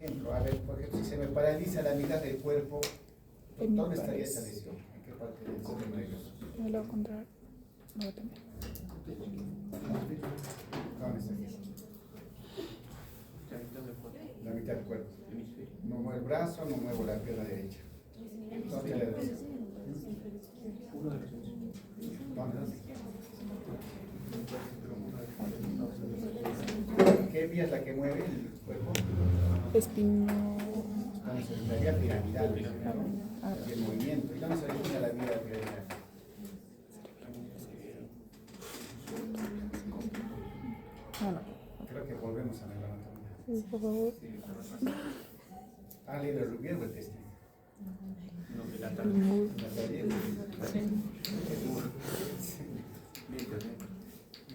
Entro, a ver, por ejemplo, si se me paraliza la mitad del cuerpo, ¿dónde estaría esa lesión? ¿En qué parte del sistema nervioso? Me lo voy a encontrar. No, también. ¿Dónde estaría? La mitad del cuerpo. No muevo el brazo, no muevo la pierna derecha. ¿Dónde le doy? ¿Dónde? ¿Qué vía es la que mueve el cuerpo? Espino. Entonces, la vía piramidal, y el movimiento. ¿Y dónde se origina la vía piramidal? Ah, no. Creo que volvemos a la anatomía. Sí, por favor. ¿Ha leído el Rubier o el Testi? El muro.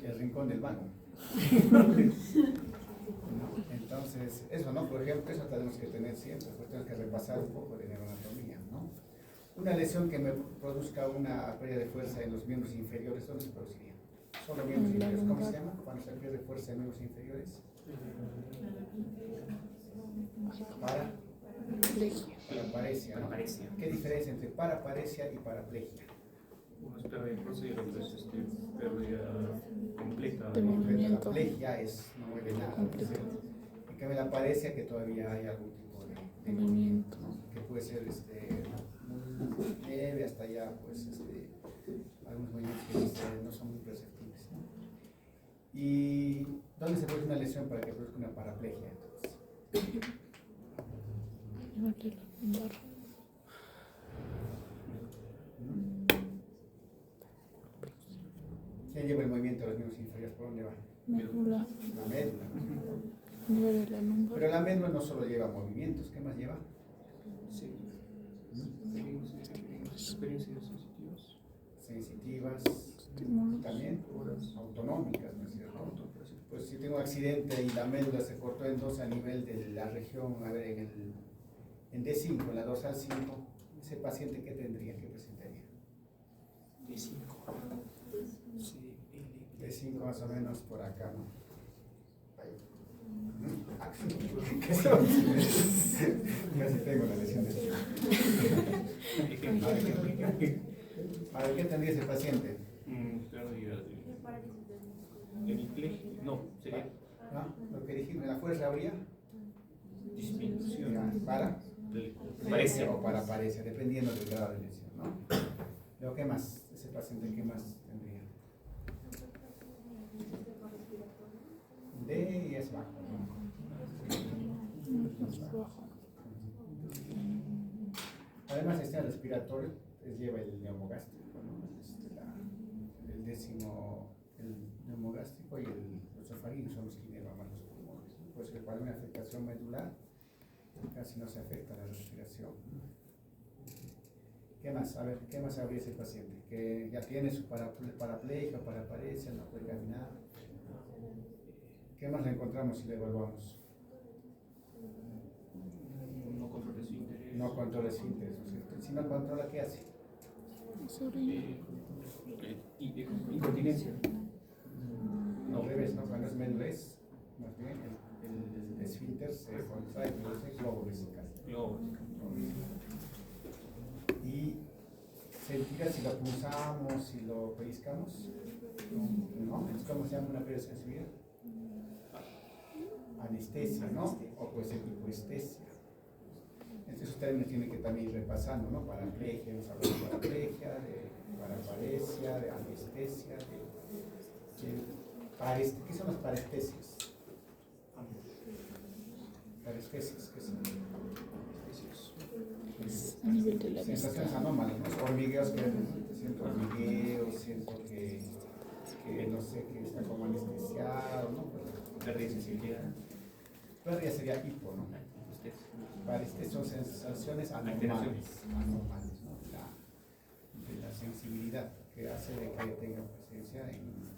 El rincón del vago. Entonces, eso, ¿no? Por ejemplo, eso tenemos que tener siempre, pues tenemos que repasar un poco de neuroanatomía, ¿no? Una lesión que me produzca una pérdida de fuerza en los miembros inferiores, ¿dónde se produciría? Solo miembros inferiores, ¿cómo se llama? Cuando se pierde fuerza en miembros inferiores. Paraparesia, ¿no? ¿Qué diferencia entre paraparesia y paraplegia? Uno es pérdida de fuerza y el otro es pérdida completa De movimiento. La plegia es, no mueve nada. En cambio la paresia que todavía hay algún tipo de movimiento, ¿no? Que puede ser muy leve hasta ya, pues, algunos movimientos que no son muy perceptibles, ¿no? ¿Y dónde se produce una lesión para que produzca una paraplegia, entonces? ¿Quién lleva el movimiento de los miembros inferiores? ¿Por dónde va? Médula. La médula. Nivel de la lumbar. Pero la médula no solo lleva movimientos, ¿qué más lleva? Sí. Experiencias sensitivas. Sensitivas, Estímulos. también autonómicas, ¿no es cierto? Pues si tengo un accidente y la médula se cortó en dos a nivel de la región, a ver, en D5, en la dorsal 5, ese paciente, ¿qué tendría, qué presentaría? D5. Sí. D5 más o menos por acá, ¿no? Ahí. Casi tengo la lesión de esto. A ver, ¿qué tendría ese paciente? Pérdida de hemiplegia. No, sería Lo que dijimos, ¿la fuerza habría? disminución. Para Parece. o para parecer, dependiendo del grado de lesión, ¿no? Luego, ¿qué más? Ese paciente, ¿qué más tendría? D y es bajo, ¿no? Además, el sistema respiratorio lleva el neumogástrico, ¿no? El décimo, el neumogástrico y el esofaringo son los que inervan más los pulmones, ¿no? Pues que para una afectación medular casi no se afecta la respiración. ¿Qué más? A ver, ¿qué más habría ese paciente? Que ya tiene su paraplegia o paraparesia, no puede caminar. ¿Qué más le encontramos si le evaluamos? No controla su interés. No controla su interés, ¿no es cierto? Si no controla, ¿qué hace? Incontinencia. No, al revés, ¿no? Cuando es medulez, más bien el esfínter se contrae, pero es el globo vesical. Y sentirá si lo pulsamos, si lo pellizcamos, ¿no? Entonces, ¿cómo se llama una pérdida de sensibilidad? Anestesia, ¿no? O puede ser hipoestesia. Entonces, esos términos tienen que también ir repasando, ¿no? Paraplegia, hemos hablado de paraplegia, de paraparesia, de anestesia, ¿qué son las parestesias? Parestesias, ¿qué son? A nivel de la vista. Sensaciones anómalas, ¿no? Hormigueos, que siento hormigueo, siento que no sé, que está como anestesiado, ¿no? Pérdida de sensibilidad. Pérdida sería hipo, ¿no? Son sensaciones anormales, ¿no? De la sensibilidad, que hace de que tenga presencia en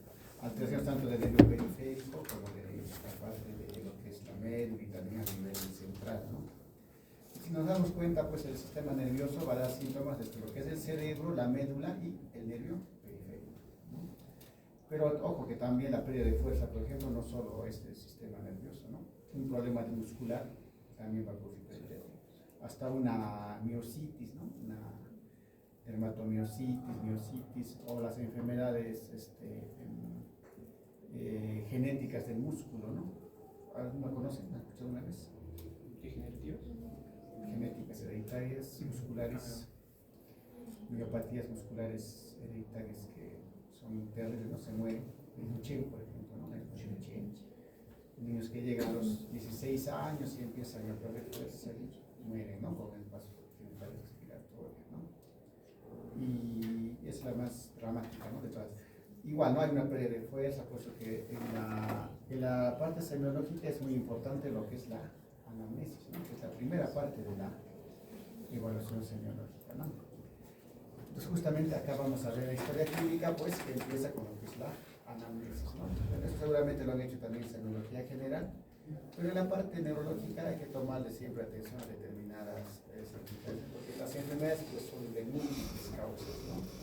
alteraciones tanto del nervio periférico como de la parte de lo que es la médula y también a nivel central, ¿no? Si nos damos cuenta, pues el sistema nervioso va a dar síntomas de lo que es el cerebro, la médula y el nervio periférico, ¿no? Pero ojo que también la pérdida de fuerza, por ejemplo, no solo es del sistema nervioso, ¿no? Un problema muscular, también va a producir pérdida. Hasta una miositis, ¿no? Una dermatomiositis, miositis o las enfermedades genéticas del músculo, ¿no? ¿Alguno conocen? ¿La escuchado una vez? ¿Qué generativas? Genéticas hereditarias, musculares, miopatías musculares hereditarias que son terribles, ¿no? Se mueren. El Duchenne, por ejemplo, ¿no? El Duchenne. Niños que llegan a los 16 años y empiezan a perder fuerza y mueren, ¿no? Con el paso genital respiratorio, ¿no? Y es la más dramática, ¿no? De todas. Igual, no hay una pérdida de fuerza, por eso que en la parte semiológica es muy importante lo que es la anamnesis, ¿no? Que es la primera parte de la evaluación semiológica, ¿no? Entonces justamente acá vamos a ver la historia clínica, pues que empieza con lo que es la anamnesis, ¿no? Eso seguramente lo han hecho también en semiología general, pero en la parte neurológica hay que tomarle siempre atención a determinadas circunstancias, porque las enfermedades pues, son de múltiples causas, ¿no?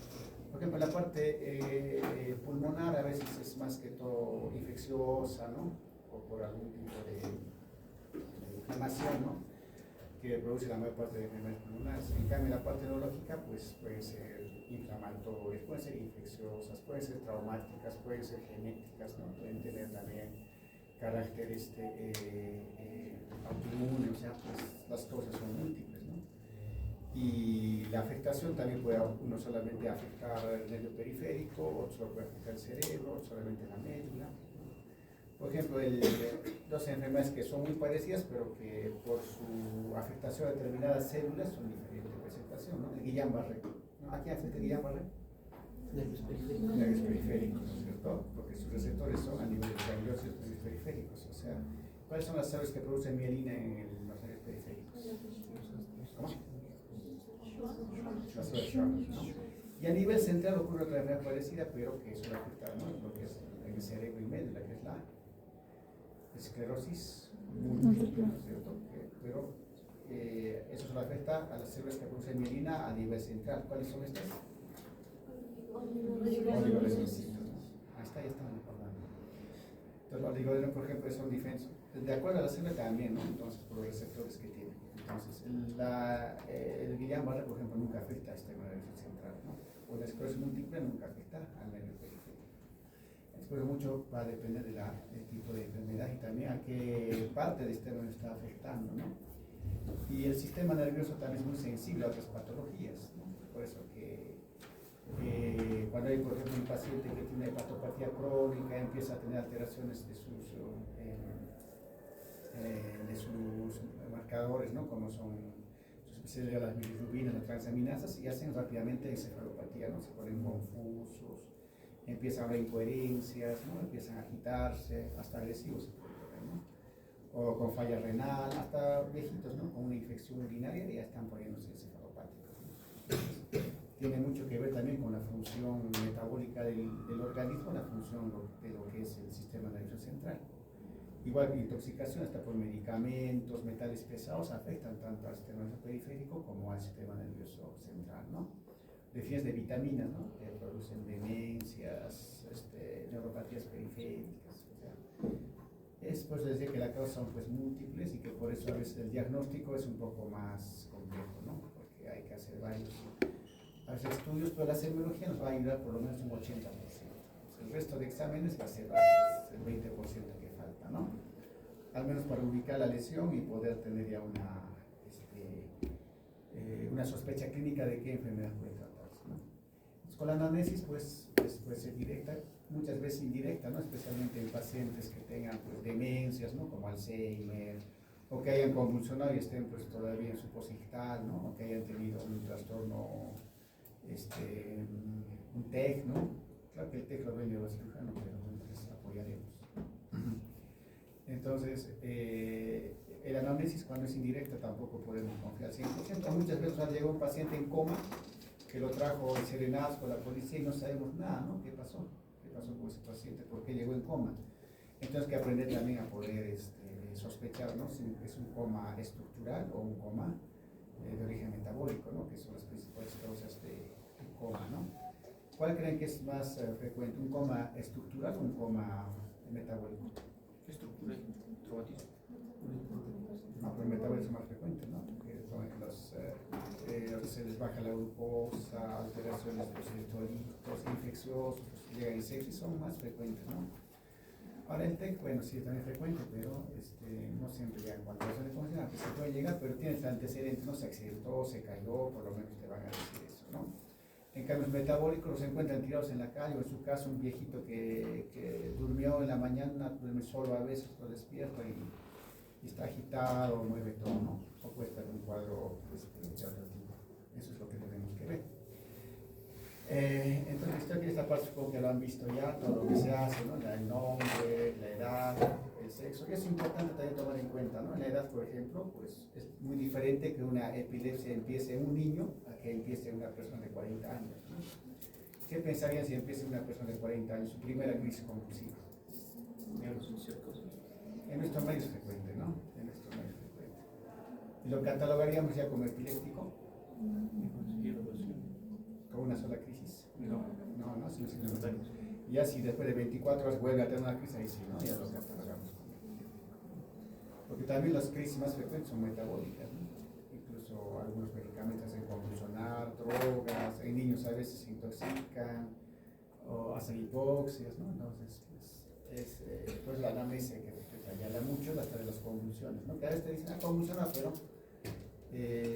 Por ejemplo, la parte pulmonar a veces es más que todo infecciosa, ¿no? O por algún tipo de inflamación, ¿no? Que produce la mayor parte de enfermedades pulmonares. En cambio, la parte neurológica, pues pueden ser inflamatorias, pueden ser infecciosas, pueden ser traumáticas, pueden ser genéticas, ¿no? Pueden tener también carácter autoinmune, o sea, pues las causas son múltiples, ¿no? Y la afectación también puede no solamente afectar el nervio periférico, otro solo puede afectar el cerebro, otro solamente la médula. Por ejemplo, dos enfermedades que son muy parecidas, pero que por su afectación a determinadas células son diferentes de presentación, ¿no? El Guillain-Barré. ¿No? ¿A quién afecta el Guillain-Barré? Nervios periféricos. Nervios periféricos, ¿no es cierto? Porque sus receptores son a nivel de gangliosios nervios periféricos. O sea, ¿cuáles son las células que producen mielina en los nervios periféricos? ¿Cómo? Las células Schwann, ¿no? Y a nivel central ocurre otra enfermedad parecida, pero que suele afectar, ¿no? Lo que es en el cerebro y médula, que es la esclerosis múltiple, ¿no es cierto? Pero eso solo afecta a las células que producen mielina a nivel central. ¿Cuáles son estas? Oligodendrocitos, ¿no? Ahí está, ya estamos recordando. Entonces, los oligodendros, por ejemplo, son diferentes. De acuerdo a la célula también, ¿no? Entonces, por los receptores que tienen. Entonces, el Guillain-Barré, por ejemplo, nunca afecta al sistema nervioso central, ¿no? O la esclerosis múltiple nunca afecta al nervio periférico. Después, mucho va a depender del tipo de enfermedad y también a qué parte del sistema está afectando, ¿no? Y el sistema nervioso también es muy sensible a otras patologías, ¿no? Por eso que cuando hay, por ejemplo, un paciente que tiene hepatopatía crónica, empieza a tener alteraciones de sus marcadores, ¿no? Como son especialmente las bilirrubinas, las transaminasas, y hacen rápidamente encefalopatía, ¿no? Se ponen confusos, empiezan a haber incoherencias, ¿no? Empiezan a agitarse, hasta agresivos, ¿no? O con falla renal, hasta viejitos, ¿no? Con una infección urinaria ya están poniéndose encefalopáticos, ¿no? Tiene mucho que ver también con la función metabólica del organismo, la función de lo que es el sistema nervioso central. Igual que intoxicación, hasta por medicamentos, metales pesados, afectan tanto al sistema nervioso periférico como al sistema nervioso central, ¿no? Deficiencias de vitaminas, ¿no? Que producen demencias, neuropatías periféricas, o sea, es pues decir que la causa son pues múltiples y que por eso a veces el diagnóstico es un poco más complejo, ¿no? Porque hay que hacer varios estudios, pero la semiología nos va a ayudar por lo menos un 80%. El resto de exámenes va a ser el 20% que falta, ¿no? Al menos para ubicar la lesión y poder tener ya una sospecha clínica de qué enfermedad puede tratarse, ¿no? Entonces, con la anamnesis pues puede ser directa, muchas veces indirecta, ¿no? Especialmente en pacientes que tengan pues, demencias, ¿no? Como Alzheimer, o que hayan convulsionado y estén pues todavía en su posdigital, ¿no? O que hayan tenido un trastorno, un TEC, ¿no? Claro que el TEC lo ve el neurocirujano, pero les apoyaremos. Entonces, el análisis cuando es indirecta tampoco podemos confiar 100%. Muchas veces nos llegado un paciente en coma que lo trajo el Serenazgo, la policía, y no sabemos nada, ¿no? ¿Qué pasó? ¿Qué pasó con ese paciente? ¿Por qué llegó en coma? Entonces, hay que aprender también a poder sospechar, ¿no? Si es un coma estructural o un coma de origen metabólico, ¿no? Que son las principales causas de coma, ¿no? ¿Cuál creen que es más frecuente? ¿Un coma estructural o un coma metabólico? Estructura, traumatismo. No, pero el metabolismo es más frecuente, ¿no? Porque son se les baja la glucosa, alteraciones de los electrolitos, infecciosos, llegan en sexo y son más frecuentes, ¿no? Ahora el TEC, bueno, sí, también es frecuente, pero no siempre llegan cuando se le funciona, pues se puede llegar, pero tiene antecedentes, no se accidentó, se cayó, por lo menos te van a decir eso, ¿no? En cambio, los metabólicos los encuentran tirados en la calle, o en su caso un viejito que durmió en la mañana, duerme solo a veces, lo despierta y está agitado, mueve todo, ¿no? O puede estar en un cuadro de otro tipo. Eso es lo que tenemos que ver. Entonces, esto aquí, esta parte supongo que lo han visto ya, todo lo que se hace, ¿no? El nombre, la edad, el sexo, y es importante también tomar en cuenta, ¿no? La edad, por ejemplo, pues es muy diferente que una epilepsia empiece en un niño a que empiece en una persona de 40 años, ¿no? ¿Qué pensarían si empieza en una persona de 40 años, su primera crisis convulsiva? En nuestro medio es frecuente, ¿no? En nuestro medio es frecuente. ¿Y lo catalogaríamos ya como epiléptico? ¿Con una sola crisis? No, sino simultáneos. Y ya si después de 24 horas vuelve a tener una crisis, ahí sí, ¿no? Ya lo catalogamos como epiléptico. Porque también las crisis más frecuentes son metabólicas, ¿no? Incluso algunos medicamentos hacen convulsionar, drogas, en niños a veces se intoxican o hacen hipoxias, ¿no? Entonces, pues la anamnesis hay que detallarla mucho hasta de las convulsiones, ¿no? Que a veces te dicen, convulsiona, pero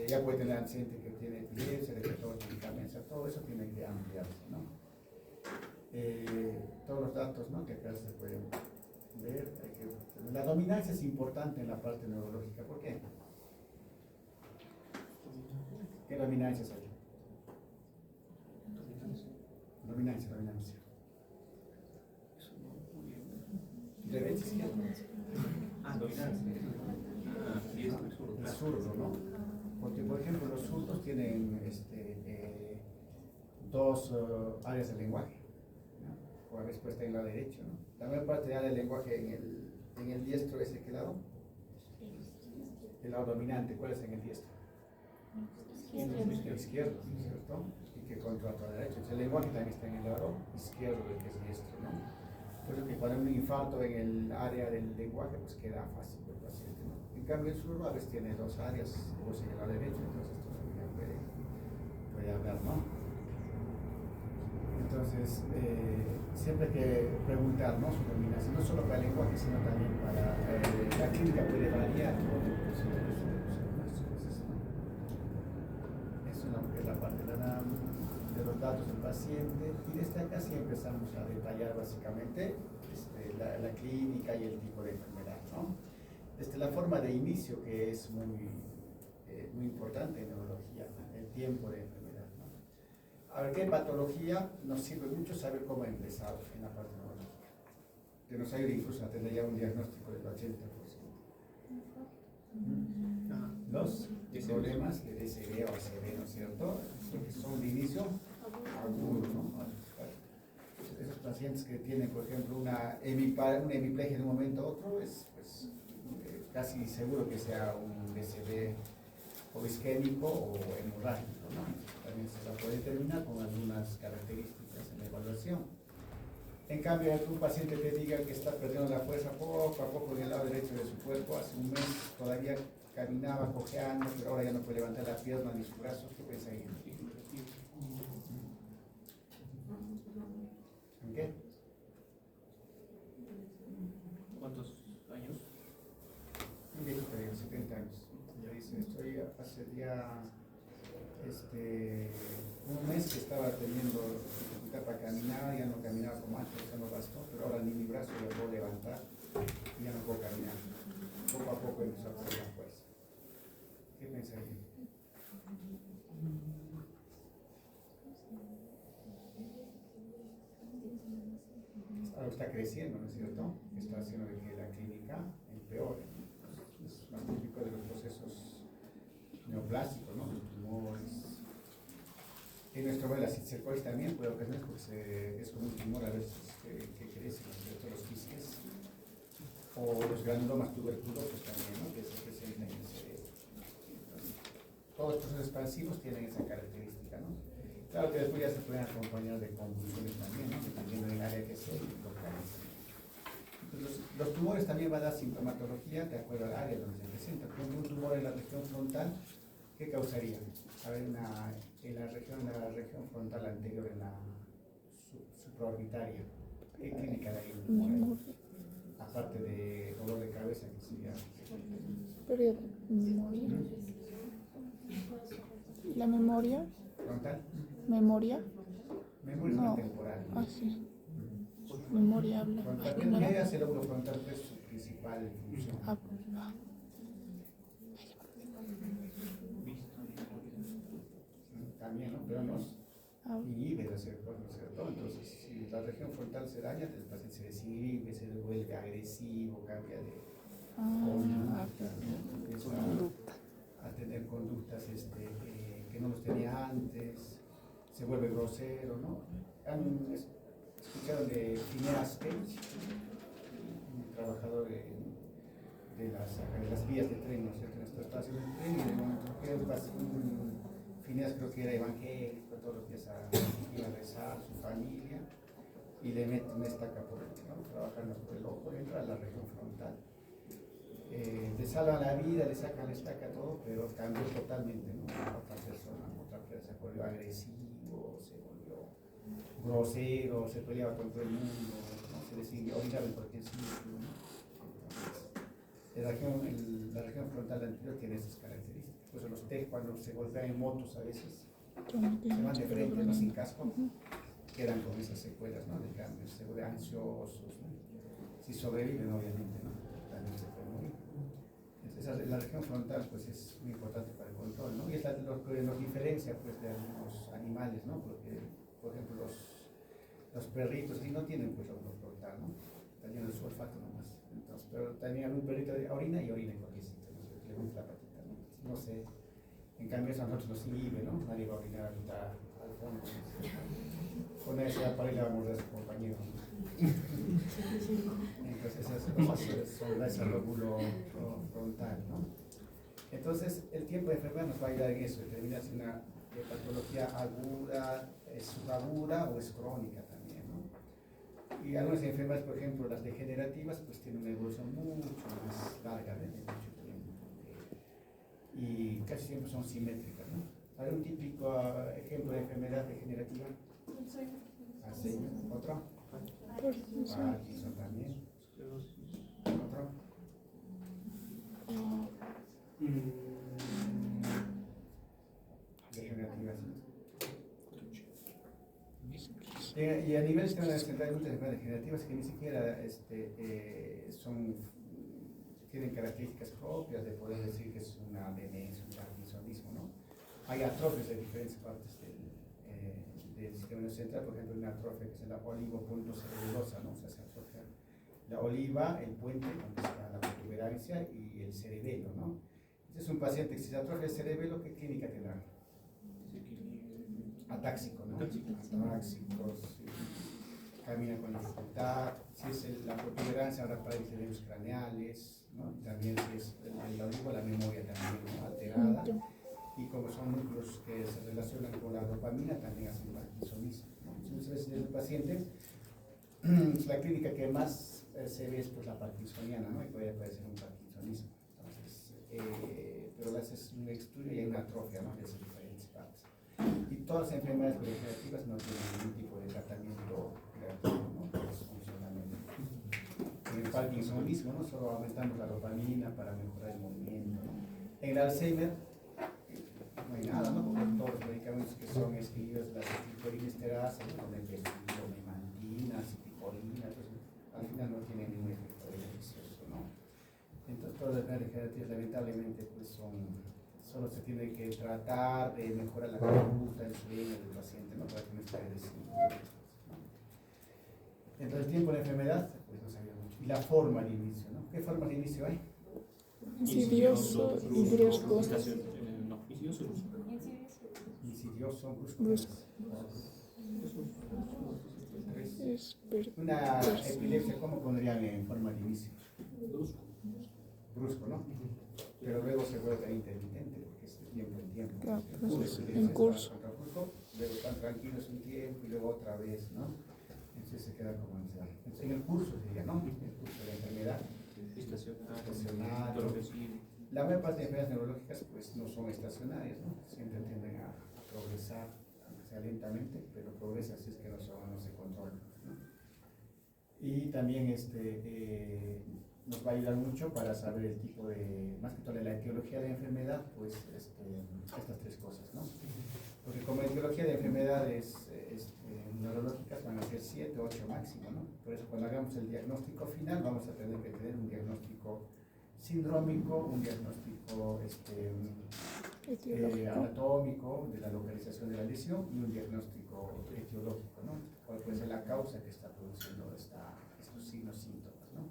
ya puede tener antecedente que tiene epilepsia, de que todos los medicamentos, todo eso tiene que ampliarse, ¿no? Todos los datos, ¿no? Que acá se pueden ver. La dominancia es importante en la parte neurológica. ¿Por qué? ¿Qué dominancias hay? Dominancia. Derecha, izquierda. Dominancia. Diestro y zurdo. El zurdo, ¿no? Porque, por ejemplo, los zurdos tienen dos áreas del lenguaje, ¿no? O a veces puede estar en la derecha, ¿no? La mayor parte del área del lenguaje en el diestro es ¿de qué lado? El lado dominante. ¿Cuál es en el diestro? El izquierdo, ¿no es cierto? Y que controla toda la derecha. Entonces, el lenguaje también está en el lado izquierdo del que es diestro, ¿no? Por eso que cuando hay un infarto en el área del lenguaje, pues queda fácil el paciente, ¿no? En cambio, el zurdo a veces tiene dos áreas, dos en el lado derecho, entonces esto también puede hablar, ¿no? Entonces, siempre hay que preguntar, ¿no? Su dominación, no solo para el lenguaje, sino también para la clínica puede variar, ¿no? Eso es la parte de los datos del paciente, y desde acá sí empezamos a detallar básicamente la clínica y el tipo de enfermedad, ¿no? La forma de inicio, que es muy importante en neurología, el tiempo de enfermedad, ¿no? A ver, ¿qué patología nos sirve mucho saber cómo ha empezado en la parte neurológica? Que nos ayude incluso a tener ya un diagnóstico del 80%. Los problemas de DSB o ACV, ¿no es cierto? Que son de inicio agudo, ¿no? Esos pacientes que tienen, por ejemplo, una hemiplegia de un momento a otro, es pues, casi seguro que sea un DSB o isquémico o hemorrágico, ¿no? También se la puede determinar con algunas características en la evaluación. En cambio, un paciente te diga que está perdiendo la fuerza poco a poco en el lado derecho de su cuerpo, hace un mes todavía caminaba cojeando, pero ahora ya no puede levantar la pierna ni sus brazos, ¿qué piensa ahí? ¿En qué? ¿Cuántos años? Un viejito de 70 años. Ya dice, estoy hace ya un mes que estaba teniendo dificultad para caminar, ya no caminaba como antes, ya no bastó, pero ahora ni mi brazo lo puedo levantar y ya no puedo caminar. Poco a poco empezó a perder la fuerza. ¿Qué piensa ahí? Ahora está creciendo, ¿no es cierto? Está haciendo de que la clínica empeore. Es más típico de los procesos neoplásticos, ¿no? Los tumores. En nuestro medio la cisticercosis también puede ocasionar porque es como un tumor a veces que crece, ¿no es cierto? Los quistes. O los granulomas tuberculosos también, ¿no? Que se presentan en el cerebro. Entonces, todos los procesos expansivos tienen esa característica, ¿no? Claro que después ya se pueden acompañar de convulsiones también, ¿no? Dependiendo del área que se localice. Entonces, los tumores también van a dar sintomatología de acuerdo al área donde se presenta. Por ejemplo, un tumor en la región frontal, ¿qué causaría? A ver, en la región frontal anterior, en la supraorbitaria, ¿qué clínica de ahí? Memoria. Aparte de dolor de cabeza, que sería Pérdida de memoria. La memoria. frontal, Memoria. memoria No. temporal. Ah, sí. Memoria habla. Frontal, ¿Cómo ¿qué era? hace el lóbulo frontal? ¿Cuál es su principal función? Ah, También, ¿no? Pero nos ah, inhibe de hacer cosas, ¿cierto? Entonces, si la región frontal se daña, el paciente se desinhibe, se vuelve agresivo, cambia de conducta, ¿no? Empieza conducta. a tener conductas que no los tenía antes, se vuelve grosero, ¿no? ¿Han escuchado de Phineas Gage, un trabajador de las vías de tren, ¿no es cierto? En esta estación de tren, y de momento que Phineas creo que era evangélico, todos los días iba a rezar, su familia, y le mete una estaca por el, ¿no? Trabajando por el ojo, entra a la región frontal. Le salvan la vida, le sacan la estaca, todo, pero cambió totalmente, ¿no? Otra persona se volvió agresivo, se volvió grosero, se peleaba con todo el mundo, ¿no? Se decidió orinar en cualquier sitio, ¿no? Entonces, la región frontal anterior tiene esas características. Por eso los TEC, cuando se golpean en motos a veces, se van de frente, no sin casco, quedan con esas secuelas, ¿no? De cambio, se vuelven ansiosos, ¿no? Si sobreviven, obviamente, ¿no? También se pueden morir. Entonces, la región frontal, pues, es muy importante para el control, ¿no? Y es lo que nos diferencia, pues, de algunos animales, ¿no? Porque, por ejemplo, los perritos sí no tienen, pues, lóbulo frontal, ¿no? También el olfato nomás. Entonces, pero también algún perrito orina y orina en cualquier sitio, ¿no? Le gusta la patita, ¿no? No sé. En cambio, eso a nosotros nos inhibe, ¿no? Nadie va a orinar ahorita al fondo, ¿no? Con ese para ir a morder a su compañero, ¿no? Entonces, esas cosas son ese lóbulo frontal, ¿no? Entonces, el tiempo de enfermedad nos va a ayudar en eso, determinar si una patología aguda, es subaguda o es crónica también, ¿no? Y algunas enfermedades, por ejemplo, las degenerativas, pues tienen una evolución mucho más larga, de mucho tiempo. Y casi siempre son simétricas, ¿no? ¿Hay un típico ejemplo de enfermedad degenerativa? Alzheimer. ¿Otro? Parkinson también. ¿Otro? Degenerativas. Y a nivel sistema central hay muchas enfermedades degenerativas que ni siquiera tienen características propias de poder decir que es una demencia, un parkinsonismo, ¿no? Hay atrofias de diferentes partes del sistema central, por ejemplo, una atrofia que es la olivopuntocerebelosa, ¿no? O sea, se atrofia la oliva, el puente donde está la protuberancia y el cerebelo, ¿no? Este es un paciente que si se atrofia el cerebelo, ¿qué clínica tendrá? Atáxico, ¿no? Atáxicos, camina con dificultad, si es la protuberancia habrá parálisis de nervios craneales, ¿no? También si es el olivo, la memoria también, ¿no? Alterada. Y como son núcleos que se relacionan con la dopamina, también hacen parkinsonismo, ¿no? Entonces, en el paciente, la clínica que más se ve es pues, la parkinsoniana, ¿no? Y puede aparecer un parkinsonismo. Entonces, pero le haces un estudio y hay una atrofia, ¿no? De esas diferentes partes. Y todas las enfermedades degenerativas no tienen ningún tipo de tratamiento creativo, ¿no? Por su funcionamiento. En el parkinsonismo, ¿no? Solo aumentamos la dopamina para mejorar el movimiento, ¿no? En el Alzheimer, no hay nada, ¿no? Porque todos los medicamentos que son escritos, las acetilcolinesterasa, ¿no? Memantina, citicolina, pues, al final no tienen ningún efecto beneficioso, ¿no? Entonces, todas las enfermedades degenerativas, lamentablemente, pues solo se tiene que tratar de mejorar la conducta, el sueño del paciente, ¿no? Para que no esté agresivo, ¿no? Entonces, el tiempo de enfermedad, pues no sabía mucho. Y la forma de inicio, ¿no? ¿Qué forma de inicio hay? Insidioso y brusco. Insidioso, Brusco. Una epilepsia, ¿cómo pondrían en forma de inicio? Brusco, ¿no? Pero luego se vuelve intermitente, porque es de tiempo en tiempo. Claro, ¿sí? pues en curso. Luego están tranquilos un tiempo y luego otra vez, ¿no? Entonces usted se queda como en el curso, diría, ¿no? El curso de la enfermedad. Estacionario. Progresivo. La mayor parte de enfermedades neurológicas pues no son estacionarias, ¿no? Siempre tienden a progresar, aunque sea lentamente, pero progresa si es que no se controlan, ¿no? Y también nos va a ayudar mucho para saber el tipo de, más que todo de la etiología de la enfermedad, pues estas tres cosas, ¿no? Porque como etiología de enfermedades neurológicas van a ser 7 o 8 máximo, ¿no? Por eso cuando hagamos el diagnóstico final vamos a tener que tener un diagnóstico sindrómico, un diagnóstico Etiológico. anatómico de la localización de la lesión y un diagnóstico etiológico, ¿no? ¿Cuál puede ser la causa que está produciendo estos signos, síntomas, ¿no?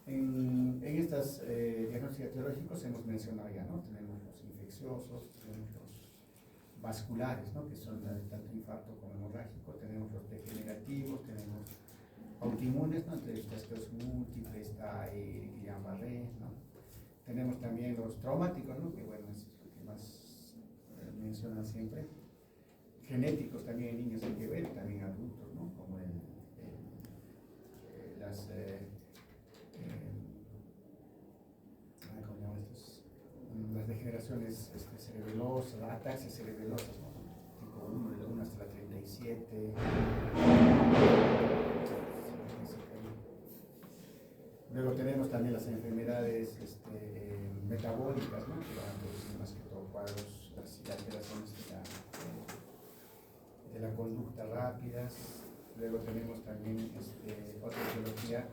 En estos diagnósticos etiológicos hemos mencionado ya, ¿no? Tenemos los infecciosos, tenemos los vasculares, ¿no? Que son tanto infarto como hemorrágico, tenemos los degenerativos, tenemos autoinmunes, ¿no? Entre esclerosis múltiple está Guillain-Barré, ¿no? Tenemos también los traumáticos, ¿no? Que bueno, es lo que más mencionan siempre. Genéticos también en niños hay que ver, también adultos, ¿no? Como ¿cómo llaman estos? Las degeneraciones cerebelosas, las ataxias cerebelosas, ¿no? Tipo 1, de la 1 hasta la 37. Luego tenemos también las enfermedades metabólicas, ¿no? Que van a producir más que todo cuadros, las alteraciones de la conducta rápidas. Luego tenemos también otra etiología,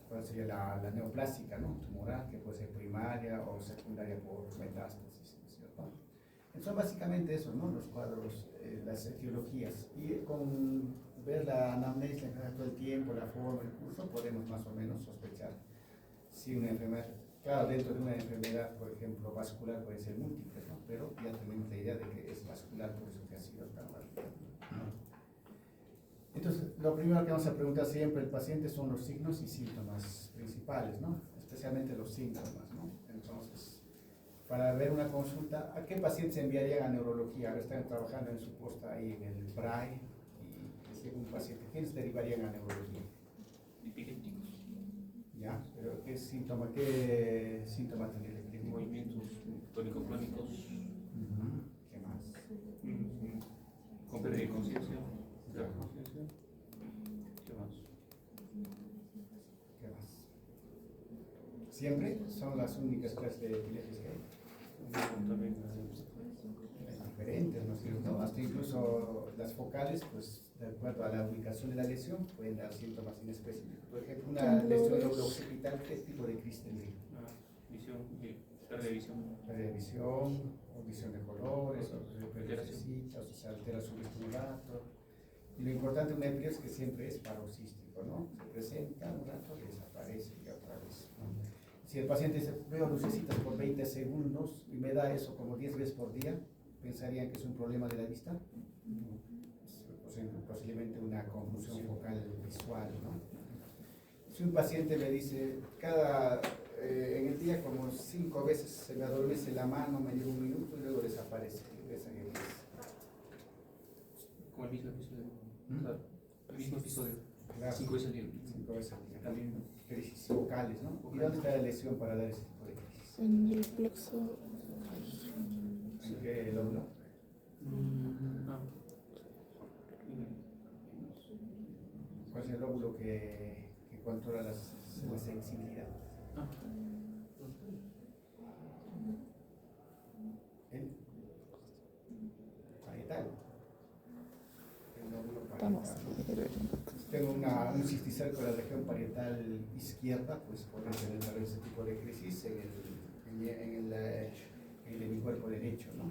¿cuál sería la neoplásica, ¿no? Tumoral, que puede ser primaria o secundaria por metástasis, ¿no es cierto? Son básicamente eso, ¿no? Los cuadros, las etiologías. Y con ver la anamnesis, la enfermedad todo el tiempo, la forma, el curso, podemos más o menos sospechar si una enfermedad, claro, dentro de una enfermedad, por ejemplo, vascular puede ser múltiple, ¿no? Pero ya tenemos la idea de que es vascular, por eso que ha sido tan rápido, ¿no? Entonces, lo primero que vamos a preguntar siempre al paciente son los signos y síntomas principales, ¿no? Especialmente los síntomas, ¿no? Entonces, para ver una consulta, ¿a qué pacientes enviarían a neurología? Ahora están trabajando en su posta ahí en el BRAE y según paciente, ¿quiénes derivarían a neurología? Epilépticos. ¿Ya? ¿Pero qué síntoma tendría el epiléptico? Movimientos tónico-clónicos. ¿Qué más? Con pérdida de conciencia. ¿Qué más? ¿Qué más? ¿Siempre son las únicas clases de epilepsias que hay? También Diferentes, ¿no es cierto? Hasta incluso las focales, pues de acuerdo a la ubicación de la lesión, pueden dar síntomas inespecíficos. Por ejemplo, una lesión de lóbulo occipital, ¿qué tipo de crisis tendría? visión, pérdida de visión. Pérdida de visión, o visión de colores, o necesita, o se altera su vista un rato. Y lo importante de una epilepsia es que siempre es paroxístico, ¿no? Se presenta un rato y desaparece y otra vez, ¿no? Si el paciente dice, veo lucecitas por 20 segundos y me da eso como 10 veces por día, ¿pensarían que es un problema de la vista? Posiblemente una confusión focal visual, ¿no? Si un paciente me dice, en el día como 5 veces se me adormece la mano, me lleva un minuto y luego desaparece, Como el mismo episodio. Claro, el mismo episodio. Claro. 5 veces al día. 5 veces al día. También crisis focales, ¿no? ¿Y dónde está la lesión para dar ese tipo de crisis? En el plexo. ¿En qué lóbulo? ¿Cuál es el lóbulo que controla la sensibilidad? ¿El parietal? El lóbulo Vamos parietal. a ver. Tengo un cisticerco de la región parietal izquierda, pues podría tener ese tipo de crisis en el hemicuerpo derecho, ¿no?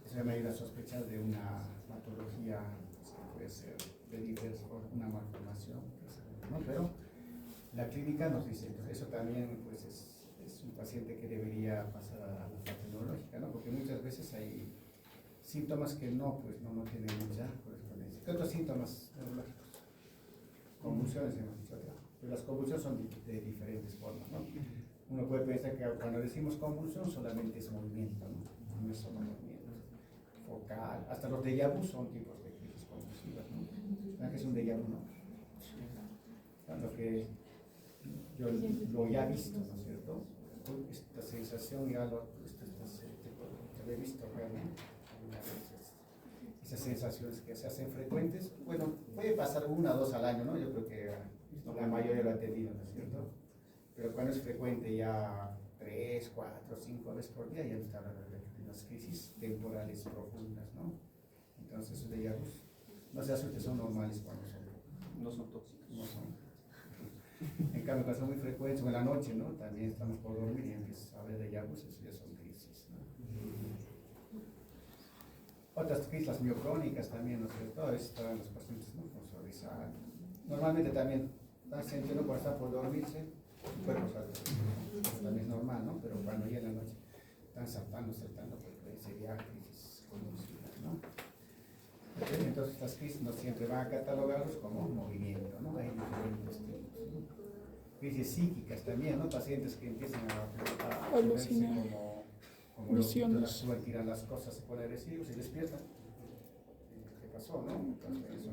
Eso me ayuda a sospechar de una patología, pues, que puede ser de diversas, una malformación, ¿no? Pero la clínica nos dice, entonces eso también pues es un paciente que debería pasar a la parte neurológica, ¿no? Porque muchas veces hay síntomas que no tienen mucha correspondencia. ¿Qué otros síntomas neurológicos? Convulsiones hemos dicho acá, pero las convulsiones son de diferentes formas, ¿no? Uno puede pensar que cuando decimos convulsión solamente es movimiento, ¿no? No es solo movimiento. Focal, hasta los déjà vu son tipos de crisis convulsivas, ¿no? ¿Verdad que es un déjà vu, no? Lo que yo lo ya he visto, ¿no es cierto? Esta sensación ya lo he visto realmente. Esas sensaciones que se hacen frecuentes, bueno, puede pasar 1 o 2 al año, ¿no? Yo creo que la mayoría lo ha tenido, ¿no es cierto? Pero cuando es frecuente ya 3, 4, 5 veces por día, ya no está hablando de unas crisis temporales profundas, ¿no? Entonces, esos déjà vus, no se asuste, son normales cuando son. No son tóxicos. No son. En cambio, cuando son muy frecuentes, o en la noche, ¿no? También estamos por dormir y empiezas a ver déjà vus, eso ya son crisis, ¿no? Otras crisis, las miocrónicas también, ¿no es cierto? Están los pacientes, ¿no? Con sobresalto. Normalmente también están sintiendo cuando están por dormirse, el cuerpo salta. También es normal, ¿no? Pero cuando ya en la noche están saltando, pues sería crisis convulsivas, ¿no? Entonces estas crisis no siempre van a catalogarlos como movimiento, ¿no? Hay diferentes tipos, ¿no? Crisis psíquicas también, ¿no? Pacientes que empiezan a Alucinar. como Visiones. los tiran las cosas, se pone agresivo, se despiertan. ¿Qué pasó, no? Entonces, eso.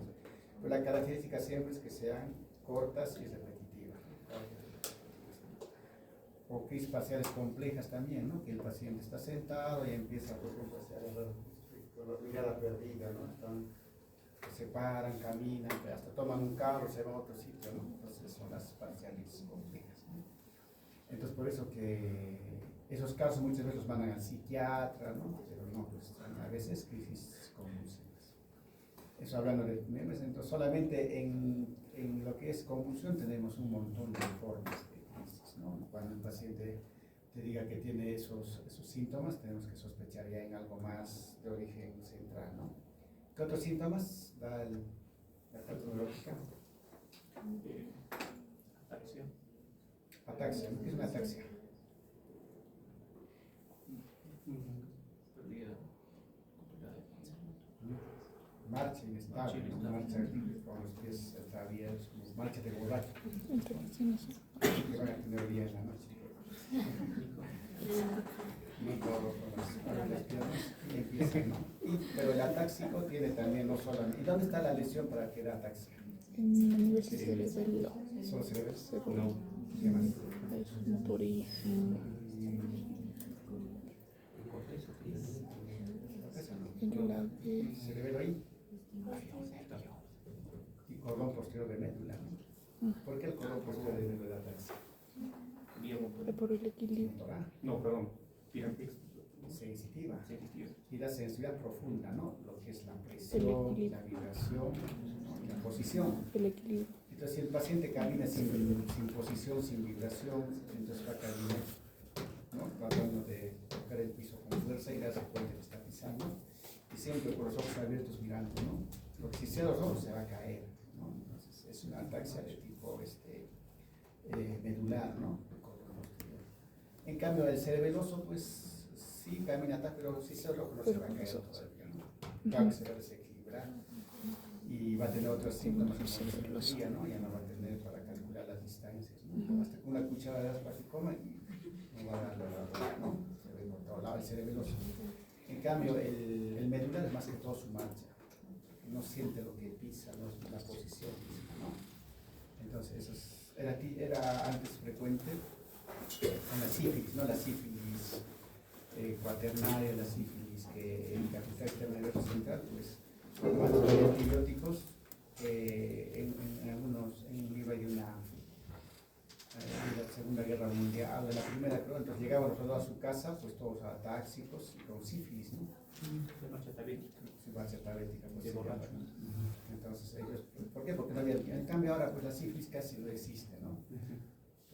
Pero la característica siempre es que sean cortas y repetitivas, ¿no? O crisis parciales complejas también, ¿no? Que el paciente está sentado y empieza, por ejemplo, a hacer con la mirada perdida, ¿no? Se paran, caminan, hasta toman un carro, se van a otro sitio, ¿no? Entonces son las parciales complejas, ¿no? Entonces por eso que esos casos muchas veces los mandan al psiquiatra, ¿no? Pero no, pues a veces crisis convulsivas. Eso hablando de memes, entonces solamente en lo que es convulsión tenemos un montón de formas de crisis, ¿no? Cuando el paciente te diga que tiene esos síntomas, tenemos que sospechar ya en algo más de origen central, ¿no? ¿Qué otros síntomas da la falta neurológica? Ataxia. Ataxia, ¿no? ¿Qué es una ataxia? Pérdida completa de pensamiento. Marcha inestable, ¿no? Marcha con los pies extraviados, como marcha de borracho, Interacciones. que van a tener día en la noche. No todo con las piernas y empieza, ¿no? Pero el atáxico tiene también no solamente. ¿Y dónde está la lesión para que da ataxia? En el nivel cerebelo. ¿Solo cerebro? No. ¿Qué más? Es motorismo. El labio. Cerebelo ahí. Y cordón posterior de médula, ¿no? ¿Por qué el cordón posterior de médula da ataxia? Por el equilibrio. Motora, No, perdón. Pirámide. sensitiva. Sensitiva. Y la sensibilidad profunda, ¿no? Lo que es la El presión, equilibrio. la vibración, ¿no? Y la posición. El equilibrio. Entonces, si el paciente camina sin posición, sin vibración, entonces va a caminar, ¿no? Tratando de tocar el piso con fuerza y darse cuenta que está pisando. Y siempre con los ojos abiertos mirando, ¿no? Porque si cierra los ojos se va a caer, ¿no? Entonces, es una ataxia de tipo medular, ¿no? En cambio, el cerebeloso, pues sí camina, pero si cierra los ojos no se va a caer todavía, ¿no? Claro que se va a desequilibrar y va a tener otros síntomas como simetría, ¿no? Ya no va a tener para calcular las distancias, ¿no? Hasta con una cuchara de aspa se coma y no va a dar la vuelta, ¿no? Se ve por todo lado el cerebeloso. En cambio, el medular es más que todo su marcha, no siente lo que pisa, no es la posición, ¿no? Entonces, eso era antes frecuente en la sífilis, ¿no? La sífilis cuaternaria, la sífilis que incapacita el nervioso central, pues cuando hay antibióticos, en un libro de la Segunda Guerra Mundial, de la Primera, creo, entonces llegaban los soldados a su casa, pues todos atáxicos y con sífilis, ¿no? De marcha tabética. Sí, marcha tabética, pues, De se borracho. llama, ¿no? Entonces ellos, ¿por qué? Porque no había, en cambio ahora pues la sífilis casi no existe, ¿no?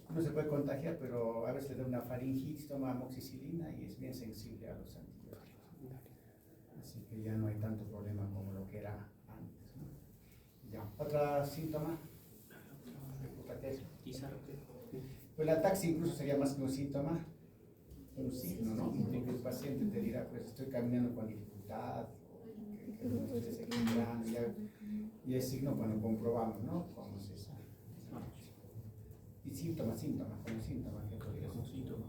Uno se puede contagiar, pero a veces le da una faringitis, toma amoxicilina y es bien sensible a los antibióticos. Así que ya no hay tanto problema como lo que era antes, ¿no? Ya, ¿otro síntoma? ¿Qué es? Pues la ataxia incluso sería más que un síntoma, un signo, ¿no? Porque el paciente te dirá, pues estoy caminando con dificultad, o que no estoy desequilibrando, y es signo cuando comprobamos, ¿no? ¿Cómo es eso? Y síntoma, como síntoma, ¿qué podría ser? Como síntoma.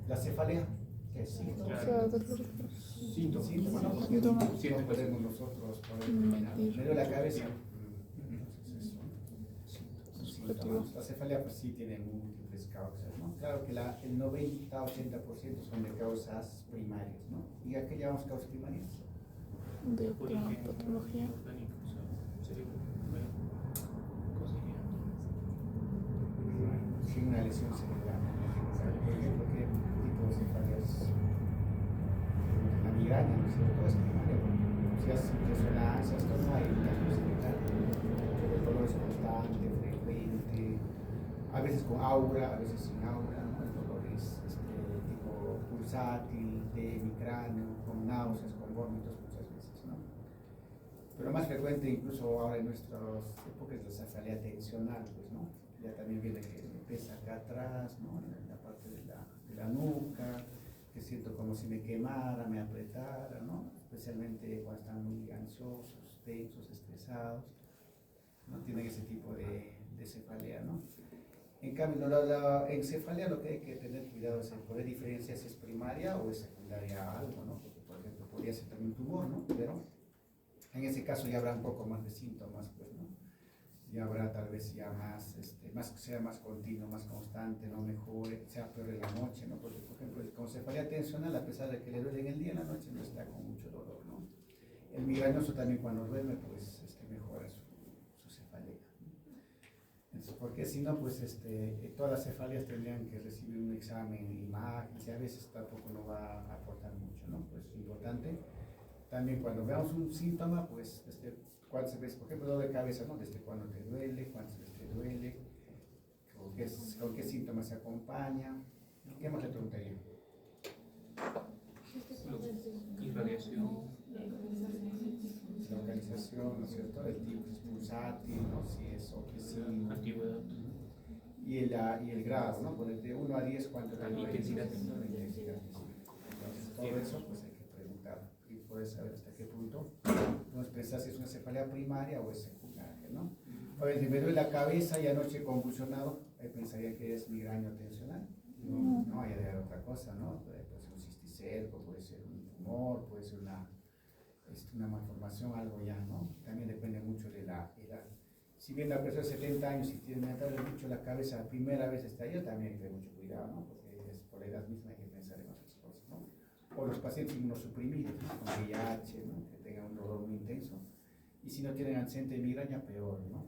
La cefalea, ¿Qué es O Claro. sea, dolor de Síntomas. síntoma? ¿No? Porque Síntoma. no podemos nosotros poder determinar. Me duele la cabeza. Entonces eso. subjetivo. La cefalia pues sí tiene múltiples causas, ¿no? Claro que el 90-80% son de causas primarias, ¿no? ¿Y a qué llamamos causas primarias? De patología. Orgánico, o sea, sería bueno, cosería. Sí, una lesión cerebral. Por ejemplo, ¿qué tipo de cefalias? La migraña, ¿no es cierto? Es primaria, porque si haces resonancias, todo hay una lesión cerebral. El dolor es constante, frecuente, a veces con aura, a veces sin aura, ¿no? El dolor es tipo pulsátil, de cráneo, con náuseas, con vómitos muchas veces, ¿no? Pero más frecuente incluso ahora en nuestras épocas es la cefalea tensional, pues, ¿no? Ya también viene que me pesa acá atrás, ¿no? En la parte de la nuca, que siento como si me quemara, me apretara, ¿no? Especialmente cuando están muy ansiosos, tensos, estresados, ¿no? Tienen ese tipo de cefalea, ¿no? En cambio, en cefalea lo que hay que tener cuidado es el poder diferenciar si es primaria o es secundaria a algo, ¿no? Porque, por ejemplo, podría ser también un tumor, ¿no? Pero en ese caso ya habrá un poco más de síntomas, pues, ¿no? Ya habrá tal vez ya sea más continuo, más constante, no mejore, sea peor en la noche, ¿no? Porque, por ejemplo, con cefalea tensional, a pesar de que le duele en el día, en la noche no está con mucho dolor, ¿no? El migrañoso también cuando duerme, pues, mejora su cefalea. Entonces, porque si no, pues, todas las cefalias tendrían que recibir un examen, imágenes, y a veces tampoco no va a aportar mucho, ¿no? Pues, es importante. También cuando veamos un síntoma, pues, cuando se ve, por ejemplo, dolor de cabeza, ¿no? Desde cuándo te duele, cuántas veces te duele, con qué síntomas se acompaña. ¿Qué más le preguntaría? Irradiación. La localización, ¿no es cierto? El tipo es pulsátil, ¿no? Si es opresivo. Antigüedad. Y el grado, ¿no? Pues de 1 a 10, ¿cuánto La le intensidad. La intensidad. Entonces, todo eso, pues hay que preguntar y poder saber hasta qué punto podemos pensar si es una cefalea primaria o es secundaria, ¿no? A ver, si me duele la cabeza y anoche convulsionado, pensaría que es migraña tensional. No, hay de otra cosa, ¿no? Puede ser un cisticerco, puede ser un tumor, puede ser una malformación, algo ya, ¿no? También depende mucho de la edad. Si bien la persona de 70 años y tiene mucho la cabeza, la primera vez está ahí, también hay que tener mucho cuidado, ¿no? Porque es por la edad misma hay que pensar en otras cosas, ¿no? O los pacientes inmunosuprimidos, ¿no? Con VIH, ¿no? Que tengan un dolor muy intenso. Y si no tienen antecedente de migraña, peor, ¿no?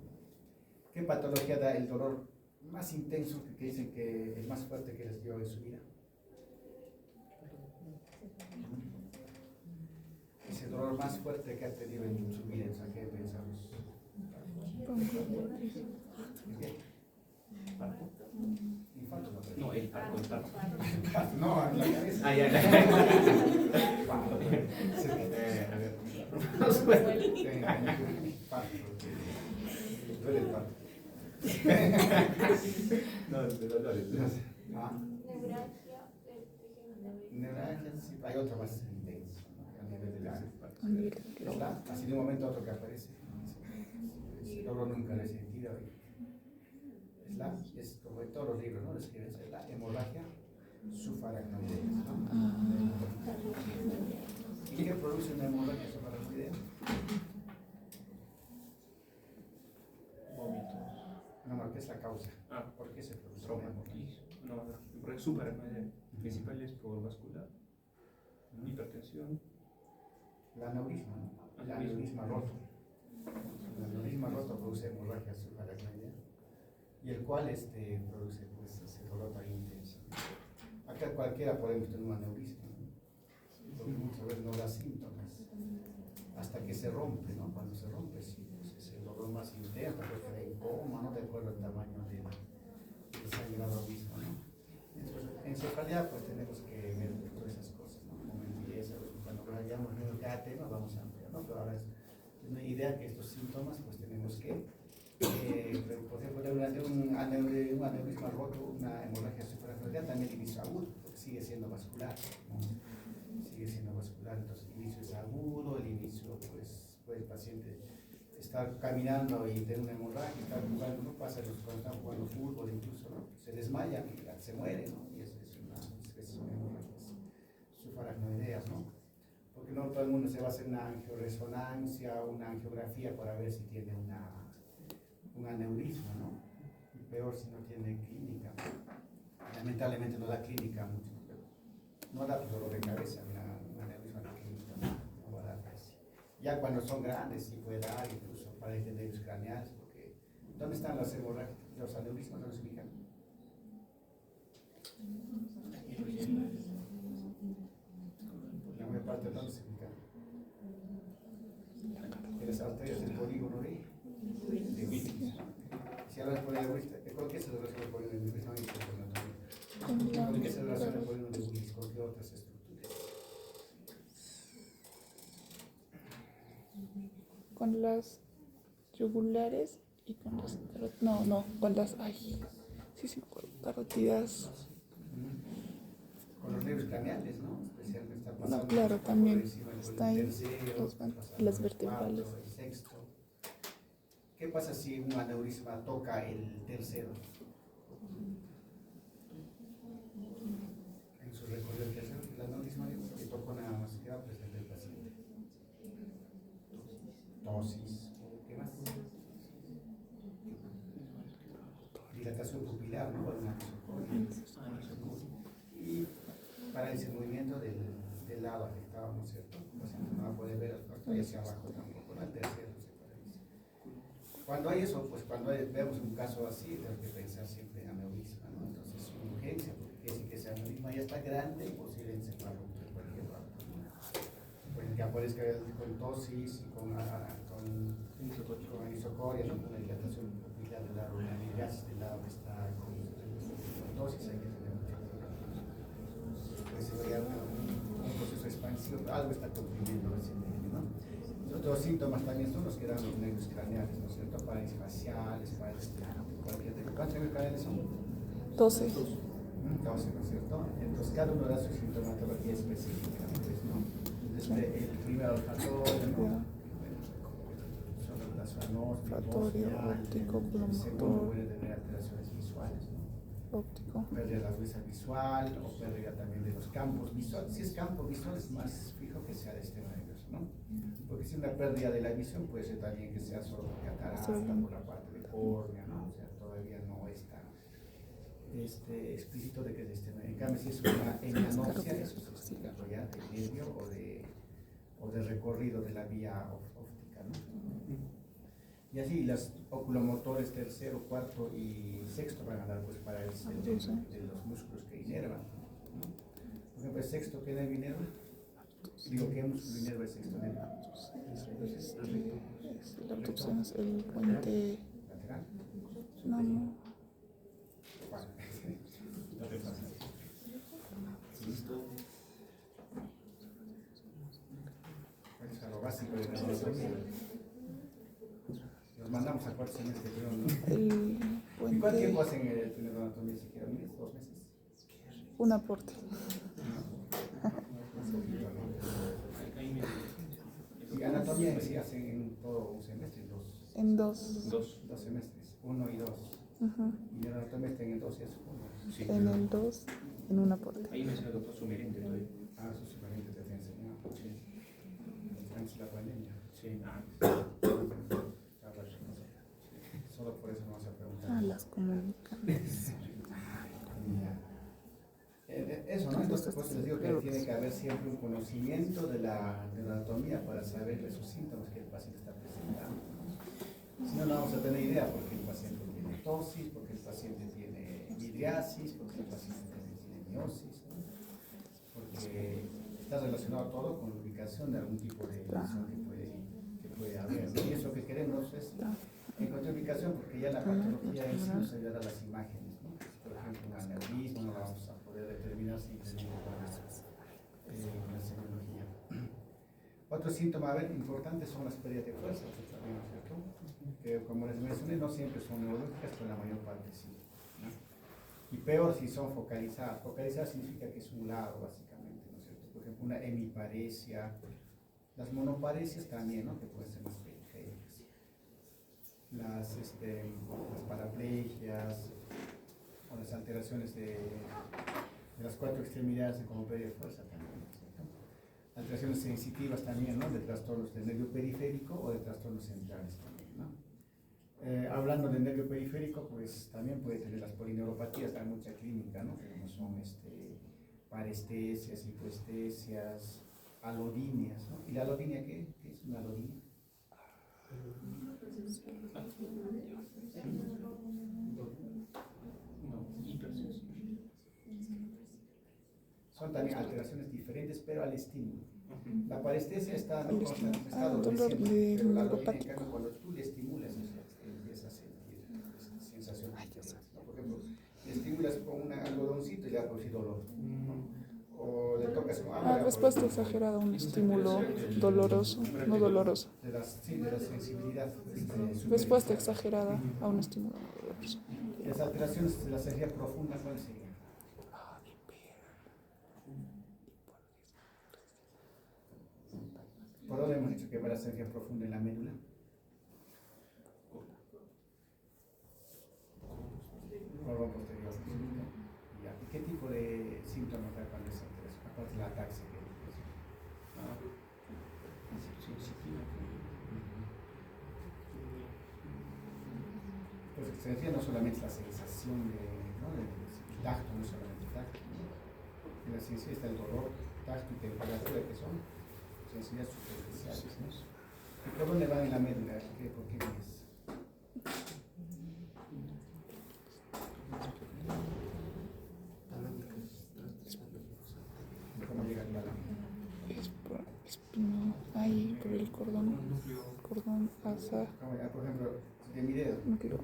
¿Qué patología da el dolor más intenso que dicen que es más fuerte que les dio en su vida? Ese dolor más fuerte que ha tenido en su vida, ¿a qué pensamos? Infarto no, No, el parto. no, en la cabeza. Ah, ya. A ver. Duele el parto. No, de dolores. Neuralgia, sí, hay otra más intensa, ¿no? A nivel de la A nivel así de un momento a otro que aparece. Ese dolor nunca lo he sentido. Es como en todos los libros, ¿no? Describen la hemorragia subaracnoidea, ¿no? ¿Y qué produce una hemorragia subaracnoidea? Vómitos. No, ¿qué es la causa? Ah, ¿Por qué se produce una hemorragia? traumatismo. No, subaracnoidea. Principal es por vascular, hipertensión. El aneurisma, ¿no? El aneurisma roto. El aneurisma roto produce hemorragia subaracnoidea, y el cual produce pues ese dolor tan intenso. Acá cualquiera podemos tener un aneurisma, ¿no? Porque muchas veces no da síntomas hasta que se rompe, ¿no? Cuando se rompe, sí, pues es el dolor más intenso, porque queda en coma, no te acuerdas el tamaño del sangrado mismo, ¿no? Entonces, en cefalea pues tenemos que ver todas esas cosas, ¿no? Como empieza, cuando vayamos viendo cada tema vamos a ampliar, ¿no? Pero ahora es una idea que estos síntomas pues tenemos que, por ejemplo, de un aneurisma roto, una hemorragia subaracnoidea, también el inicio agudo, porque sigue siendo vascular, ¿no? Sigue siendo vascular, entonces el inicio es agudo, el inicio pues puede el paciente estar caminando y tener una hemorragia, estar jugando, no pasa cuando están jugando fútbol incluso, ¿no? Se desmayan y se mueren, ¿no? Y eso es una hemorragia no ideas, ¿no? Porque no todo el mundo se va a hacer una angioresonancia, una angiografía para ver si tiene un aneurisma, ¿no? Y peor si no tiene clínica. Lamentablemente no da clínica mucho, pero no da dolor de cabeza, un aneurisma de clínica, no va a dar casi. Ya cuando son grandes sí puede dar, incluso para nervios craneales, porque ¿dónde están las hemorragias, los aneurismas? ¿Dónde se ubican? La mayor parte de dónde se ubican. En las arterias del polígono de Willis. Si hablas por el Willis, ¿con qué se relaciona el polígono de Willis? No hay ¿con qué se relaciona el polígono de Willis? ¿Con qué otras estructuras? Con las yugulares y con las con las sí me acuerdo, carótidas. Con los nervios craneales, ¿no? Especialmente está pasando. No, claro, también está ahí las vertebrales. El sexto. ¿Qué pasa si un aneurisma toca el tercero? En su recorrido del tercero, el aneurisma que tocó nada más, ¿qué va a presentar el paciente? Tosis, ¿qué más? Dilatación pupilar, ¿no? Y parálisis del movimiento del lado afectado, ¿no es cierto? El paciente no va a poder ver y hacia abajo tampoco, ¿no? El tercero se paraliza. Cuando hay eso, pues cuando vemos un caso así, tenemos que pensar siempre en aneurisma, ¿no? Entonces es una urgencia, porque quiere decir que ese aneurisma ya está grande y posiblemente se va a romper cualquier rato, ¿no? Pues que aparezca con tosis y con anisocoria, ¿no? Con la dilatación pupilar del lado, la amigasis del lado que está con tosis, hay que tener mucho cuidado. Pues se vaya un proceso expansivo, algo está comprimiendo recientemente, ¿no? Los otros síntomas también son los que dan los nervios craneales, ¿no es cierto? Parálisis faciales, cualquier de ¿cuántos nervios craneales son? 12. 12, ¿no es cierto? Entonces cada uno da su sintomatología específica, pues, ¿no? Desde el primer olfatorio, ¿no? Olfatorio, óptico, el segundo oculomotor, puede tener alteraciones visuales, ¿no? óptico. Pérdida de la vista visual o pérdida también de los campos visuales. Si es campo visual es más fijo que sea de este nervioso, ¿no? Porque si una pérdida de la visión puede ser también que sea solo por catarata, por la parte de córnea, ¿no? O sea, todavía no está explícito de que es de este nervio. En cambio, si es una emanopsia, eso es explicarlo ya de nervio o de recorrido de la vía óptica, ¿no? Y así las oculomotores tercero, cuarto y sexto van a dar pues para el de los músculos que inervan, ¿no? Por ejemplo, el sexto, ¿qué nervio inerva? Digo, ¿qué músculo inerva el sexto nervio? La abducción es el puente ¿Lateral? no. Es a lo básico de la anatomía. Los mandamos a cuarto semestre, pero no. El ¿Y cuánto tiempo puente, hacen el primer anatomía siquiera? ¿Un mes? ¿2 meses? un aporte. Y anatomía en sí hacen en todo un semestre, En dos. Dos. 2 semestres, 1 y 2. Y el anatomía está en el 2 y es 1. Sí, En el 2, en un aporte. ahí me enseñó el doctor Sumerente todavía. Ah, eso seguramente te había enseñado. Sí. Antes de la pandemia. Sí. Solo por eso vamos a preguntar. Las comunicaciones. Eso, ¿no? Entonces, pues les digo que tiene que haber siempre un conocimiento de la anatomía para saber esos síntomas que el paciente está presentando, ¿no? Si no, no vamos a tener idea porque el paciente tiene tosis, porque el paciente tiene midriasis, porque el paciente tiene miosis, ¿no? Porque está relacionado todo con la ubicación de algún tipo de lesión que puede haber, ¿no? Y eso que queremos es encontrar ubicación, porque ya la patología en sí nos ayudará a las imágenes, ¿no? Por ejemplo, un aneurisma no lo vamos a poder determinar sin tener una semiología. Otro síntoma, a ver, importante son las pérdidas de fuerza, también, ¿no es cierto? Que como les mencioné, no siempre son neurológicas, pero la mayor parte sí, ¿no? Y peor si son focalizadas. Focalizadas significa que es un lado, básicamente, ¿no es cierto? Por ejemplo, una hemiparesia, las monoparesias también, ¿no? Que pueden ser más periféricas. Las paraplegias, o las alteraciones de las 4 extremidades como pérdida de fuerza también, ¿no es cierto? alteraciones sensitivas también, ¿no? De trastornos del nervio periférico o de trastornos centrales también, ¿no? Hablando del nervio periférico, pues también puede tener las polineuropatías, hay mucha clínica, ¿no? Como son parestesias, hipoestesias, alodinias, ¿no? ¿Y la alodinia qué? ¿Qué es una alodinia? Son también alteraciones diferentes, pero al estímulo. La parestesia está, ¿no? Está adormeciendo, pero la alodinia, en cambio, cuando tú le estimulas, empieza a sentir sensaciones diferentes, ¿no? Por ejemplo, le estimulas con un algodoncito y le va a producir dolor, ¿no? O le tocas con agua. Respuesta exagerada a un estímulo doloroso, no doloroso. De la sensibilidad. Respuesta exagerada a un estímulo doloroso. Las alteraciones de la energía profunda, ¿cuáles serían? ¿Por dónde hemos dicho que va la energía profunda en la médula? Órgano posterior. Ya. ¿Y qué tipo de síntomas da cuando es alteración? Aparte de la ataxia que pues experiencia no solamente la sensación ¿no? del tacto, no solamente el tacto, ¿no? En la ciencia está el dolor, tacto y temperatura, que son sensibilidades superficiales, ¿no? ¿Y por dónde van en la médula? ¿Por qué vías? ¿Cómo llega al tálamo? Es por espino, ahí por el cordón asa. Por ejemplo, de mi dedo, Núcleo.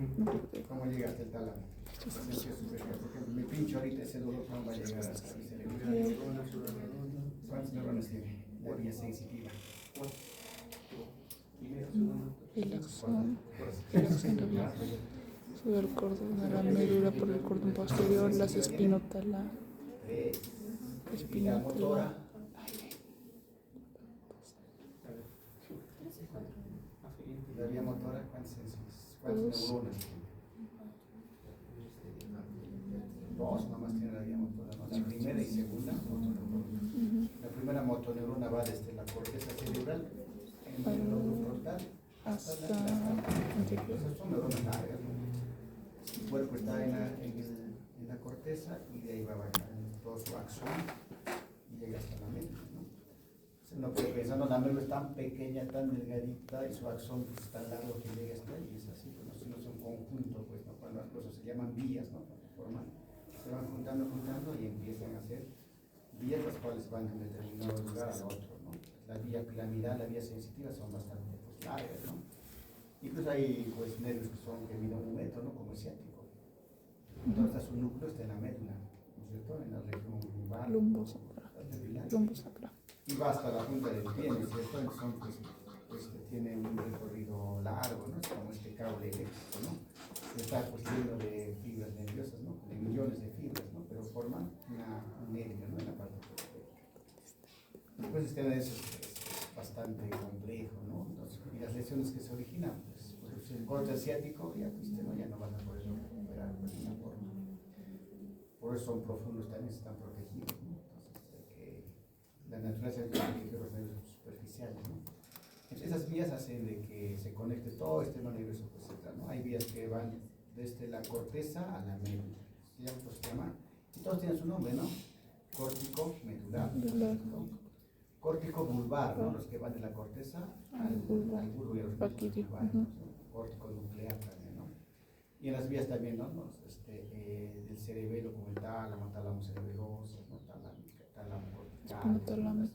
¿cómo llega hasta el tálamo? Por ejemplo, mi pincho ahorita, ese dolor, ¿cómo va a llegar hasta mi cerebro? ¿Cuántas neuronas tiene la vía sensitiva? El axón sube el cordón a la médula por el cordón posterior, las espinotala. Espinotala. La vía motora, ¿cuántas neuronas tiene? Dos nomás tiene la vía motora, ¿no? La primera y segunda motoneurona. La primera motoneurona va desde la corteza cerebral en el lóbulo frontal hasta son neuronas largas, ¿no? El cuerpo está en la corteza y de ahí va bajando todo su axón y llega hasta la médula, ¿no? Uno puede pensar, no, la médula es tan pequeña, tan delgadita y su axón pues, tan largo que llega hasta ahí, y es así, pues, no es un conjunto, pues, ¿no? Cuando las cosas se llaman vías, ¿no? Se van juntando y empiezan a ser vías las cuales van de un determinado lugar al otro, ¿no? La vía piramidal, la vía sensitiva son bastante pues, largas, ¿no? Incluso hay pues, nervios que miden 1 metro, ¿no? Como el ciático. Entonces su núcleo está en la médula, ¿no es cierto? En la región lumbar, Lumbo sacra. y va hasta la punta del pie, ¿no es cierto? Entonces, pues tiene un recorrido largo, ¿no? Es como este cable eléctrico, ¿no? Está pues lleno de fibras nerviosas, ¿no? De millones de fibras, ¿no? Pero forman un nervio, ¿no? En la parte periférica. Después este es bastante complejo, ¿no? Entonces, y las lesiones que se originan, pues, si el corte asiático, ya fuiste, ¿no? Ya no van a poder recuperar de ninguna forma. Por eso son profundos también, están protegidos, ¿no? Entonces, la naturaleza protege los nervios superficiales, ¿no? Esas vías hacen de que se conecte todo el sistema nervioso central, ¿no? Hay vías que van desde la corteza a la médula, ¿sí? Pues se llama, y todos tienen su nombre, ¿no? Córtico medular, ¿no? Córtico vulvar, ¿no? Los que van de la corteza al bulbo y a los vulvares, ¿no? Córtico nuclear también, ¿no? Y en las vías también, ¿no? Del cerebelo, como el tálamo cerebeloso, ¿no? Tálamo cortical.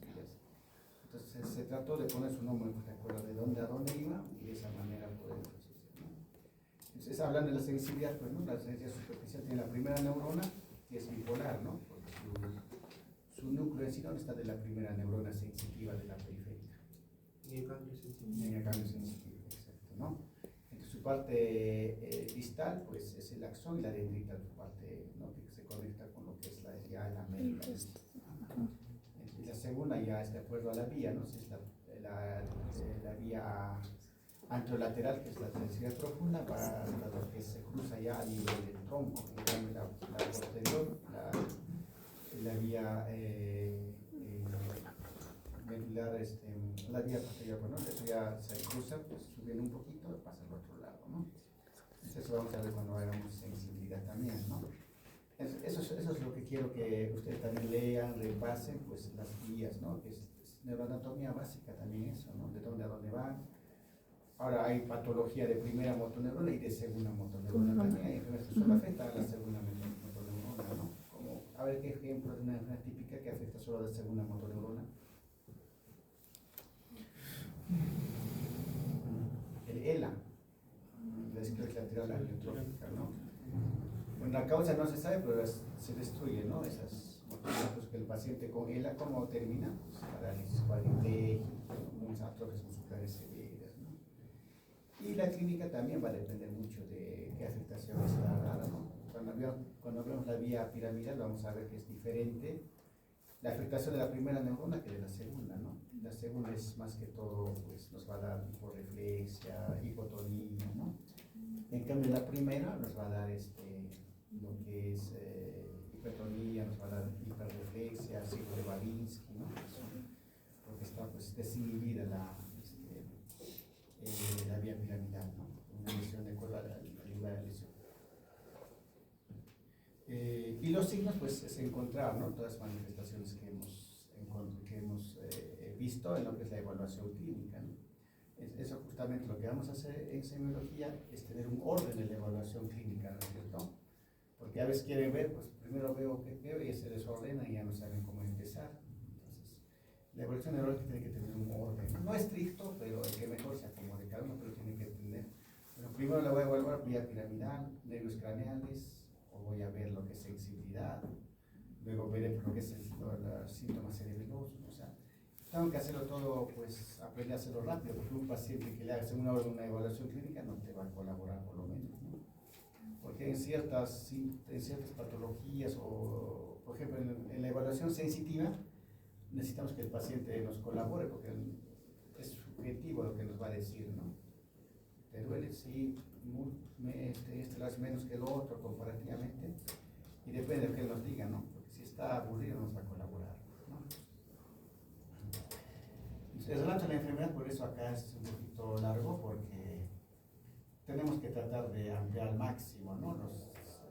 Entonces se trató de poner su nombre, pues, de acuerdo de dónde a dónde iba y de esa manera poder suceder, ¿no? Entonces hablando de la sensibilidad, pues, ¿no? La sensibilidad superficial tiene la primera neurona, que es bipolar, ¿no? Porque su núcleo en sí no está de la primera neurona sensitiva de la periférica. En el cambio sensitivo. En el cambio sensitivo, exacto, ¿no? Entonces su parte distal, pues es el axón y la dendrita, su parte, ¿no? Que se conecta con lo que es la médula. Y la segunda ya es de acuerdo a la vía, ¿no? Si es la vía anterolateral, que es la sensibilidad profunda, para lo que se cruza ya a nivel del tronco. En cambio, la posterior, la vía la vía posterior, pues, ¿no? Eso ya se cruza, pues subiendo un poquito, pasa al otro lado, ¿no? Eso vamos a ver cuando hagamos sensibilidad también, ¿no? Eso es lo que quiero que ustedes también lean, repasen, pues las guías, ¿no? Que es neuroanatomía básica también eso, ¿no? De dónde a dónde van. Ahora hay patología de primera motoneurona y de segunda motoneurona también. Hay enfermedades que solo afectan a la segunda motoneurona, ¿no? Como, a ver qué ejemplo de una enfermedad típica que afecta solo a la segunda motoneurona. El ELA, la esclerosis lateral amiotrófica, ¿no? Bueno, la causa no se sabe, pero se destruye, ¿no? Esas motorizaciones que el paciente con ELA, ¿cómo termina? Pues, parálisis cuadriplégica, unas atrofias musculares severas, ¿no? Y la clínica también va a depender mucho de qué afectación está dada, ¿no? Cuando vemos la vía piramidal vamos a ver que es diferente la afectación de la primera neurona que de la segunda, ¿no? La segunda es más que todo, pues nos va a dar hiporreflexia, hipotonía, ¿no? En cambio la primera nos va a dar lo que es hipertonía, nos va a dar hiperreflexia, ciclo de Babinski, ¿no? Porque está pues desinhibida la vía piramidal, ¿no? Una lesión de curva al lugar de lesión. Y los signos, pues, es encontrar, ¿no? Todas las manifestaciones que hemos visto en lo que es la evaluación clínica, ¿no? Eso justamente lo que vamos a hacer en semiología es tener un orden en la evaluación clínica, ¿no es cierto? Porque a veces quieren ver, pues primero veo que veo y se desordena y ya no saben cómo empezar. Entonces, la evaluación neurológica tiene que tener un orden, no estricto, pero el que mejor se acomode cada uno, pero tiene que tener. Bueno, primero la voy a evaluar vía piramidal, nervios craneales, o voy a ver lo que es sensibilidad, luego veré lo que es los síntomas cerebelosos, o sea, tengo que hacerlo todo, pues aprender a hacerlo rápido, porque un paciente que le haga una evaluación clínica no te va a colaborar por lo menos, ¿no? Porque en ciertas patologías o, por ejemplo, en la evaluación sensitiva, necesitamos que el paciente nos colabore porque es subjetivo lo que nos va a decir, ¿no? ¿Te duele? Sí, este lo hace menos que el otro comparativamente, y depende de lo que él nos diga, ¿no? Porque si está aburrido nos va a colaborar, ¿no? El relato de la enfermedad, por eso acá es un poquito largo, porque tenemos que tratar de ampliar al máximo, ¿no?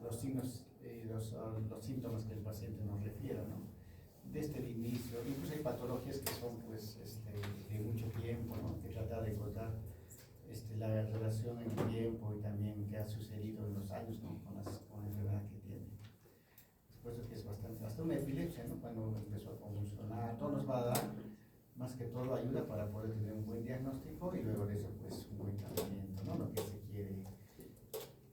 Los signos y los síntomas que el paciente nos refiera, ¿no? Desde el inicio, incluso hay patologías que son pues de mucho tiempo, ¿no? Que tratar de encontrar la relación en el tiempo y también qué ha sucedido en los años, ¿no? con la enfermedad que tiene. Es por eso que es bastante, hasta una epilepsia, ¿no? Cuando empezó a convulsionar, todo nos va a dar, más que todo ayuda para poder tener un buen diagnóstico y luego de eso pues un buen tratamiento, ¿no? Lo que se quiere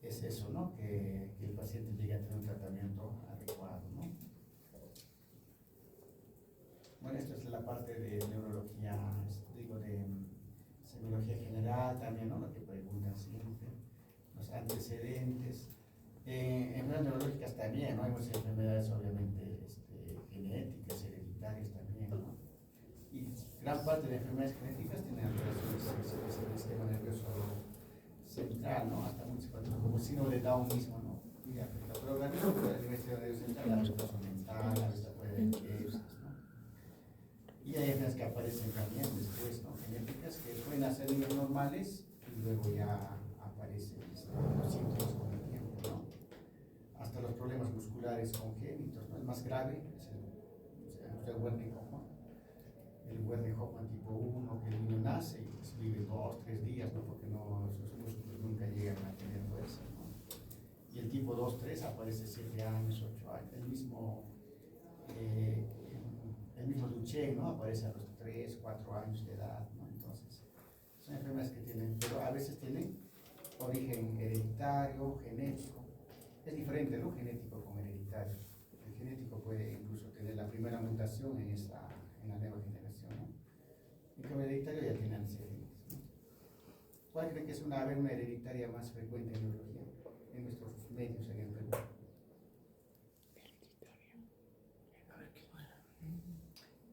es eso, ¿no? Que el paciente llegue a tener un tratamiento adecuado, ¿no? Bueno, esta es la parte de neurología, digo, de semiología general también, ¿no? Lo que preguntan siempre, los antecedentes. Enfermedades neurológicas también, ¿no? Hay muchas enfermedades obviamente genéticas, hereditarias también, ¿no? Y gran parte de enfermedades genéticas tienen alteraciones en el sistema nervioso central, ¿no? Hasta muchos como síndrome de Down mismo, ¿no? Y afecta al organismo, pero a nivel sistema nervioso central, la afectación mental, a veces puede haber epilepsias, ¿no? Y hay enfermedades que aparecen también después, ¿no? Genéticas que pueden hacer niveles normales y luego ya aparecen los síntomas con el tiempo, ¿no? Hasta los problemas musculares congénitos, ¿no? El más grave es el Wernicke-Hoffmann. El Wernicke-Hoffmann tipo 1, que el niño nace y pues vive 2, 3 días, ¿no? Porque sus músculos nunca llegan a tener fuerza, ¿no? Y el tipo 2, 3 aparece 7 años, 8 años. El mismo Duchenne, ¿no? Aparece a los 3, 4 años de edad, ¿no? Entonces, son enfermedades que tienen, pero a veces tienen origen hereditario, genético. Es diferente, ¿no? Genético con hereditario. El genético puede incluso tener la primera mutación en la nueva generación, ¿no? En cambio, el hereditario ya tiene antecedentes, ¿no? ¿Cuál cree que es una hereditaria más frecuente en neurología en nuestros medios en el Perú?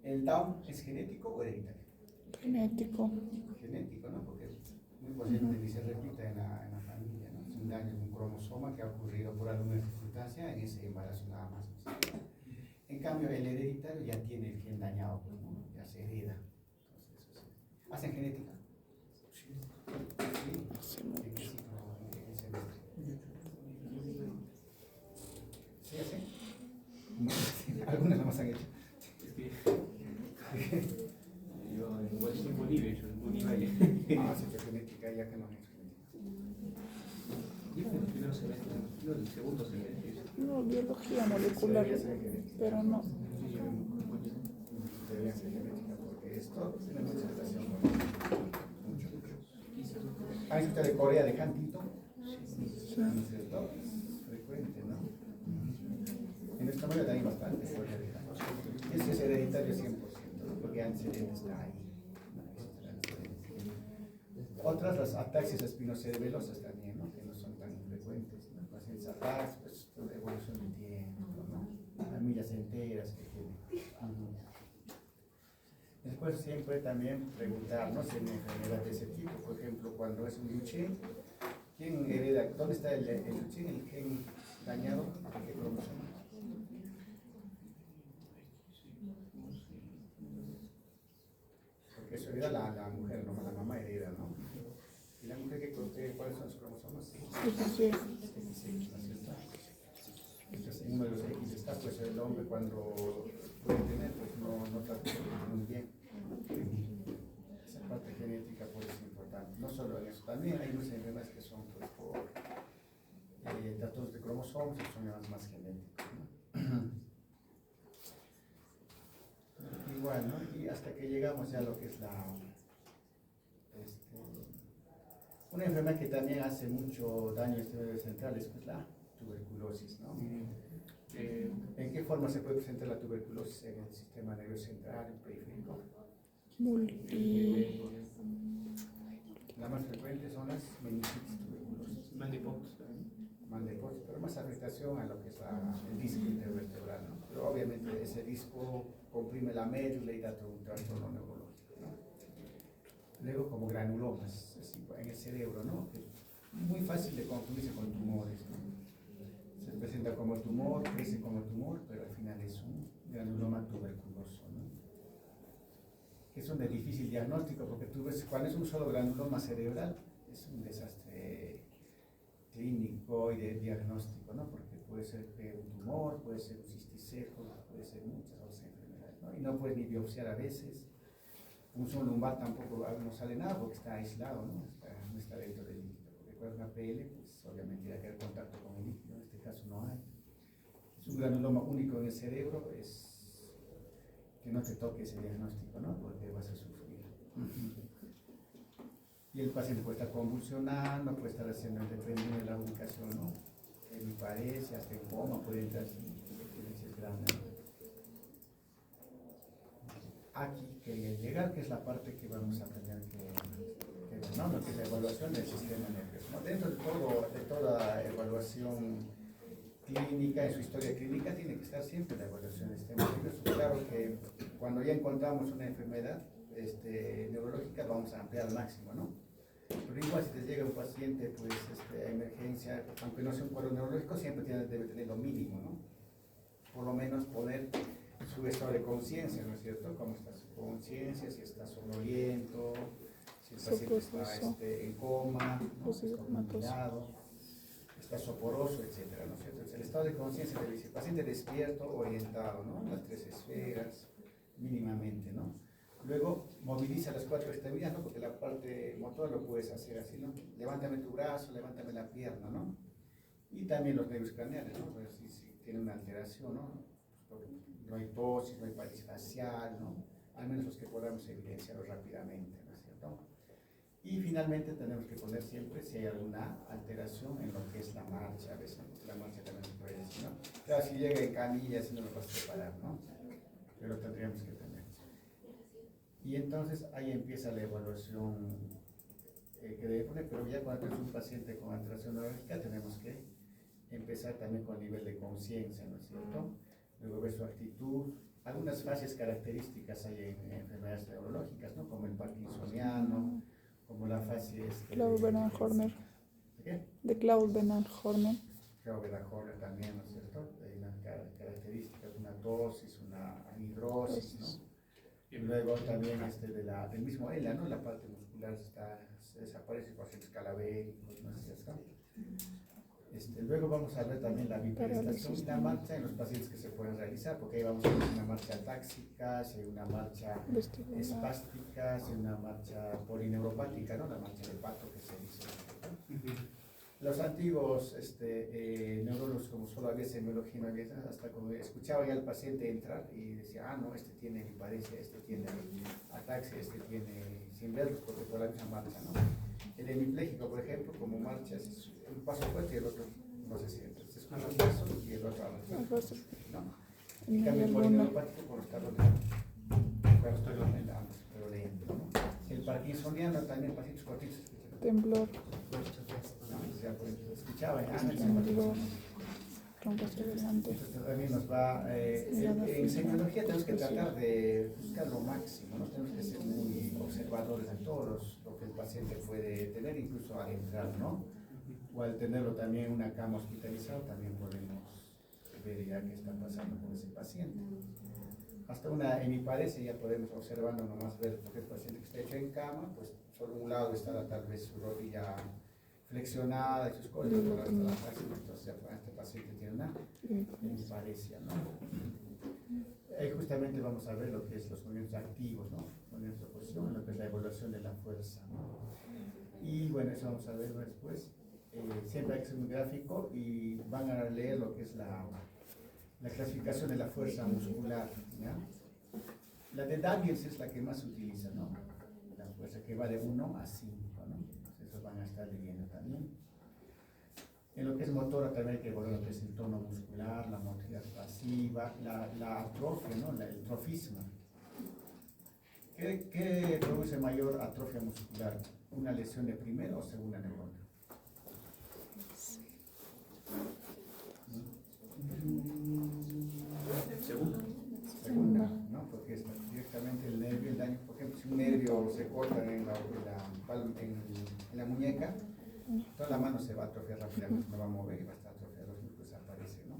¿El Down es genético o hereditario? Genético. Genético, ¿no? Porque muy posiblemente se repita en la familia, ¿no? Es un daño en un cromosoma que ha ocurrido por alguna circunstancia en ese embarazo nada más. En cambio, el hereditario ya tiene el gen dañado, pues, ¿no? Ya se hereda. Entonces, ¿Hacen genética? Sí. Hace ¿En qué mucho. ciclo? ¿En qué semestre? ¿Sí hacen? No, algunas nomás han hecho. Es que yo igual estoy en Bolivia, he hecho en Bolivia. Ah, has hecho genética, ya que no han hecho genética. Digo en los primeros semestres, no, el segundo semestre. No, biología molecular, pero no. Deberían ser genética, porque esto tiene mucha relación con mucho. ¿Han escuchado de Corea de Cantito? Sí. ¿No es cierto? Es frecuente, ¿no? En nuestra familia también bastante Corea de Cantito. Eso es hereditario 100%, ¿no? Porque antecedente está ahí. Otras, las ataxias espinocerebelosas también, ¿no? Que no son tan frecuentes, ¿no? Pacientes ataques, pues toda evolución del tiempo, ¿no? Familias enteras que tienen. Después siempre también preguntarnos en enfermedades de ese tipo, por ejemplo, cuando es un Duchenne, ¿quién hereda? ¿Dónde está el Duchenne, el gen dañado? ¿A qué cromosoma? Porque eso hereda la mujer, no la mamá hereda, ¿no? ¿Y la mujer cuáles son sus cromosomas? Sí, sí. XX, ¿no es cierto? Entonces, uno de los X está, pues el hombre cuando puede tener, pues no trata muy bien. Esa parte genética pues es importante. No solo en eso, también hay unas enfermedades que son pues, por datos de cromosomas, que son más genéticos, ¿no? Igual, ¿no? Y hasta que llegamos ya a lo que es una enfermedad que también hace mucho daño a este medio central es pues, la tuberculosis, ¿no? ¿En qué forma se puede presentar la tuberculosis en el sistema nervioso central, el periférico? La más frecuente son las meningitis tuberculosas. Mandelpox, pero más afectación a lo que es el disco intervertebral, ¿no? Pero obviamente ese disco comprime la médula y da todo un trastorno neurológico, ¿no? Luego como granulomas en el cerebro, ¿no? Que es muy fácil de confundirse con tumores, ¿no? Se presenta como tumor, crece como tumor, pero al final es un granuloma tuberculoso, ¿no? Que son de difícil diagnóstico, porque tú ves, cuando es un solo granuloma cerebral, es un desastre clínico y de diagnóstico, ¿no? Porque puede ser un tumor, puede ser un cisticerco, puede ser muchas otras enfermedades, ¿no? Y no puedes ni biopsiar a veces. Un solo lumbar tampoco no sale nada porque está aislado, ¿no? No está dentro del líquido. Porque cuando es una PL, pues obviamente irá a quedar contacto con el líquido, en este caso no hay. Es un granuloma único en el cerebro, es que no te toque ese diagnóstico, ¿no? Porque vas a sufrir. Y el paciente puede estar convulsionando, puede estar haciendo dependiendo de la ubicación, ¿no? Me parece, hasta en coma puede entrar sin diferencias grandes. Aquí quería llegar, que es la parte que vamos a tener que ver, ¿no? Lo que es la evaluación del sistema nervioso, ¿no? Dentro de toda evaluación clínica, en su historia clínica, tiene que estar siempre la evaluación del sistema nervioso. Claro que cuando ya encontramos una enfermedad neurológica, vamos a ampliar al máximo, ¿no? Pero igual si te llega un paciente pues, a emergencia, aunque no sea un cuadro neurológico, siempre debe tener lo mínimo, ¿no? Por lo menos poner su estado de conciencia, ¿no es cierto? ¿Cómo está su conciencia? Si está somnoliento, si el paciente está en coma, ¿no? Está humillado, está soporoso, etcétera, ¿no es cierto? Entonces, el estado de conciencia debe ser paciente despierto, orientado, ¿no? Las tres esferas, mínimamente, ¿no? Luego moviliza las cuatro extremidades, ¿no? Porque la parte motora lo puedes hacer así, ¿no? Levántame tu brazo, levántame la pierna, ¿no? Y también los nervios craneales, ¿no? Pues si tiene una alteración, ¿no? No hay tosis, no hay parálisis facial, ¿no? Al menos los que podamos evidenciarlo rápidamente, ¿no es cierto? Y finalmente tenemos que poner siempre si hay alguna alteración en lo que es la marcha, a veces la marcha también se puede decir, ¿no? Claro, si llega en camilla, si no lo vas a preparar, ¿no? Pero tendríamos que tener. Y entonces ahí empieza la evaluación que debe poner, pero ya cuando es un paciente con alteración neurológica tenemos que empezar también con nivel de conciencia, ¿no es cierto? Luego ver su actitud. Algunas fases características hay en enfermedades neurológicas, ¿no? Como el parkinsoniano, como la fase... Claude Bernard Horner. ¿De qué? De Claude Bernard Horner. Claude Bernard Horner también, ¿no es cierto? Hay una característica, una tosis, una anhidrosis, ¿no? Y luego también del mismo ELA, ¿no? La parte muscular se desaparece, pacientes calavéricos, ¿no es cierto? Luego vamos a ver también la biprestación y la marcha en los pacientes que se pueden realizar, porque ahí vamos a ver una marcha táxica, si hay una marcha espástica, si hay una marcha polineuropática, ¿no? La marcha de pato que se dice. Los antiguos neurólogos, como solo había semiología, no había nada, hasta cuando escuchaba ya al paciente entrar y decía, no, este tiene hiparesia, este tiene ataxia, este tiene sin verlos, porque por la misma marcha, ¿no? El hemipléjico, por ejemplo, como marcha, es un paso fuerte y el otro no se siente. Se escucha un paso y el otro avanza. ¿No? En cambio, el polineuropático por estar rodeado. Pero estoy pero leyendo, ¿no? El parkinsoniano también, pacientes cortitos. Temblor. Escuchaba, Temblor. Tronco hacia adelante. Entonces también nos va, en semiología tenemos que tratar de buscar lo máximo, no tenemos que ser muy observadores de todos lo que el paciente puede tener, incluso al entrar, ¿no? O al tenerlo también en una cama hospitalizado, también podemos ver ya qué está pasando con ese paciente. Hasta una hemiparesia ya podemos observando nomás ver, porque el paciente que está hecho en cama, pues solo un lado está tal vez su rodilla flexionada y sus cosas, entonces ya este paciente tiene una hemiparesia, ¿no? Justamente vamos a ver lo que es los movimientos activos, ¿no? Movimientos de oposición, lo que es la evaluación de la fuerza, ¿no? Y bueno, eso vamos a ver después. Siempre hay que hacer un gráfico y van a leer lo que es la clasificación de la fuerza muscular, ¿ya? La de Daniels es la que más se utiliza, ¿no? La fuerza que va de 1 a 5, ¿no? Eso van a estar leyendo también. En lo que es motora también hay que evaluar lo que es el tono muscular, la motricidad pasiva, la atrofia, ¿no? El trofisma. ¿Qué produce mayor atrofia muscular? ¿Una lesión de primera o segunda neurona? Segunda, ¿no? Porque es directamente el nervio, el daño. Por ejemplo, si un nervio se corta en la muñeca, toda la mano se va a atrofiar rápidamente, no va a mover y va a estar atrofiado, los músculos desaparecen, ¿no?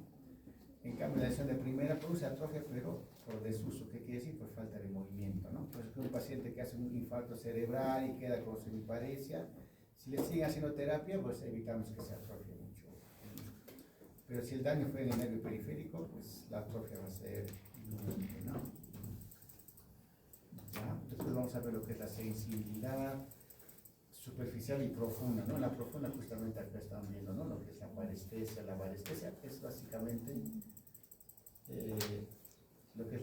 En cambio, la lesión de primera produce atrofia, pero por desuso. ¿Qué quiere decir? Por falta de movimiento, ¿no? Por ejemplo, un paciente que hace un infarto cerebral y queda con hemiparesia, si le siguen haciendo terapia, pues evitamos que se atrofie mucho. Pero si el daño fue en el nervio periférico, pues la atrofia va a ser inminente, ¿no? ¿Ya? Después vamos a ver lo que es la sensibilidad superficial y profunda, ¿no? La profunda justamente acá están viendo, ¿no? Lo que es la parestesia. La parestesia es básicamente lo que es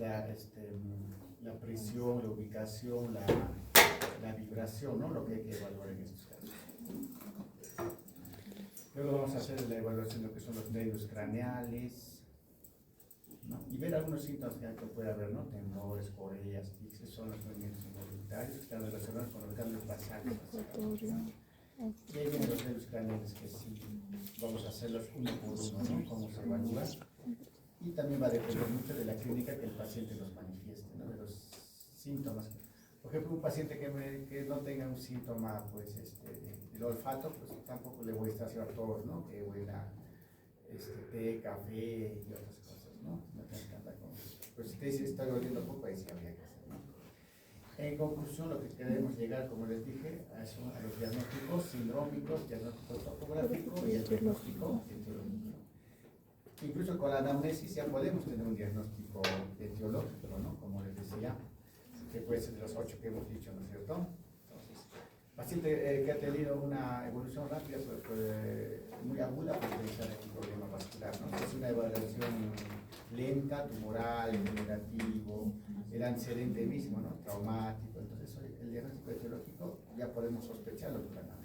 la presión, la ubicación, la vibración, ¿no? Lo que hay que evaluar en estos casos. Luego vamos a hacer la evaluación de lo que son los nervios craneales, ¿no? Y ver algunos síntomas que puede haber, ¿no? Temblores, coreas, tics, son los movimientos involuntarios que están relacionados con los cambios basales. Y ahí vienen los nervios craneales que sí, vamos a hacerlos uno por uno, ¿no? Cómo se evalúa. Y también va a depender mucho de la clínica que el paciente nos manifieste, ¿no? De los síntomas. Por ejemplo, un paciente que no tenga un síntoma, pues, del olfato, pues tampoco le voy a estar haciendo a todos, ¿no? Que huela té, café y otras cosas, ¿no? No tengo que andar con eso. Pues si te dice está oliendo poco, ahí sí habría que hacer, ¿no? En conclusión, lo que queremos llegar, como les dije, a los diagnósticos sindrómicos, diagnóstico topográfico y el diagnóstico etiológico. Incluso con la anamnesis ya podemos tener un diagnóstico etiológico, ¿no? Como les decía, que puede ser de los 8 que hemos dicho, ¿no es cierto? Entonces, paciente que ha tenido una evolución rápida, muy aguda, puede pensar en un problema vascular, ¿no? Es una evaluación lenta, tumoral, degenerativo, el antecedente mismo, ¿no? Traumático. Entonces, el diagnóstico etiológico ya podemos sospecharlo por la anamnesis.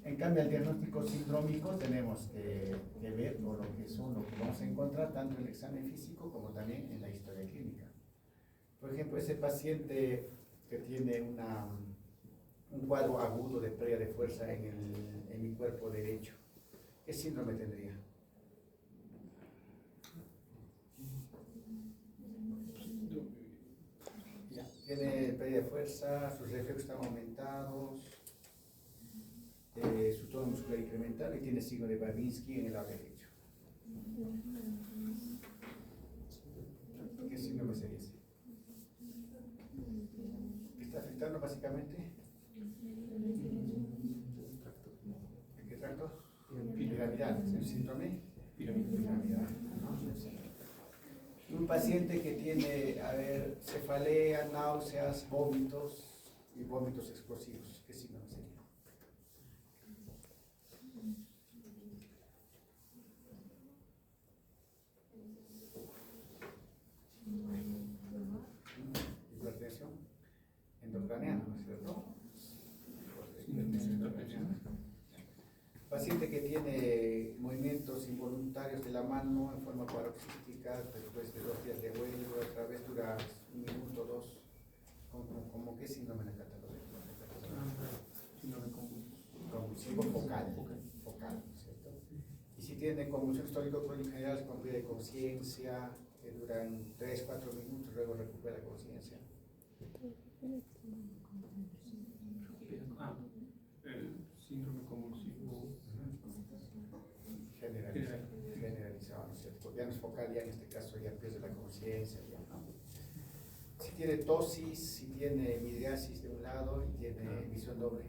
En cambio, el diagnóstico sindrómico tenemos que ver por lo que vamos a encontrar tanto en el examen físico como también en la historia clínica. Por ejemplo, ese paciente que tiene un cuadro agudo de pérdida de fuerza en mi cuerpo derecho, ¿qué síndrome tendría? Ya, tiene pérdida de fuerza, sus reflejos están aumentados, su tono muscular incrementado y tiene signo de Babinski en el lado derecho. ¿Qué síndrome sería ese? básicamente? ¿En qué tracto? Piramidal, ¿es el síndrome? Piramidal, ¿no? Un paciente que tiene, a ver, cefalea, náuseas, vómitos y vómitos explosivos, ¿qué síndrome sería? Hipertensión endocraniana, ¿no es cierto? Paciente que tiene movimientos involuntarios de la mano en forma paroxística después de 2 días de vuelo, otra vez dura 1 minuto, 2, como qué síndrome de catalogue. Síndrome Convulsivo focal, ¿no es cierto? Y si tiene convulsión histórico-crónica general con pérdida de conciencia, que duran 3-4 minutos, luego recupera conciencia. El síndrome convulsivo generalizado, ¿no es cierto? Porque ya no es focal, ya en este caso ya pierde la conciencia, ya, ¿no? Si tiene tosis, si tiene midriasis de un lado y tiene visión doble.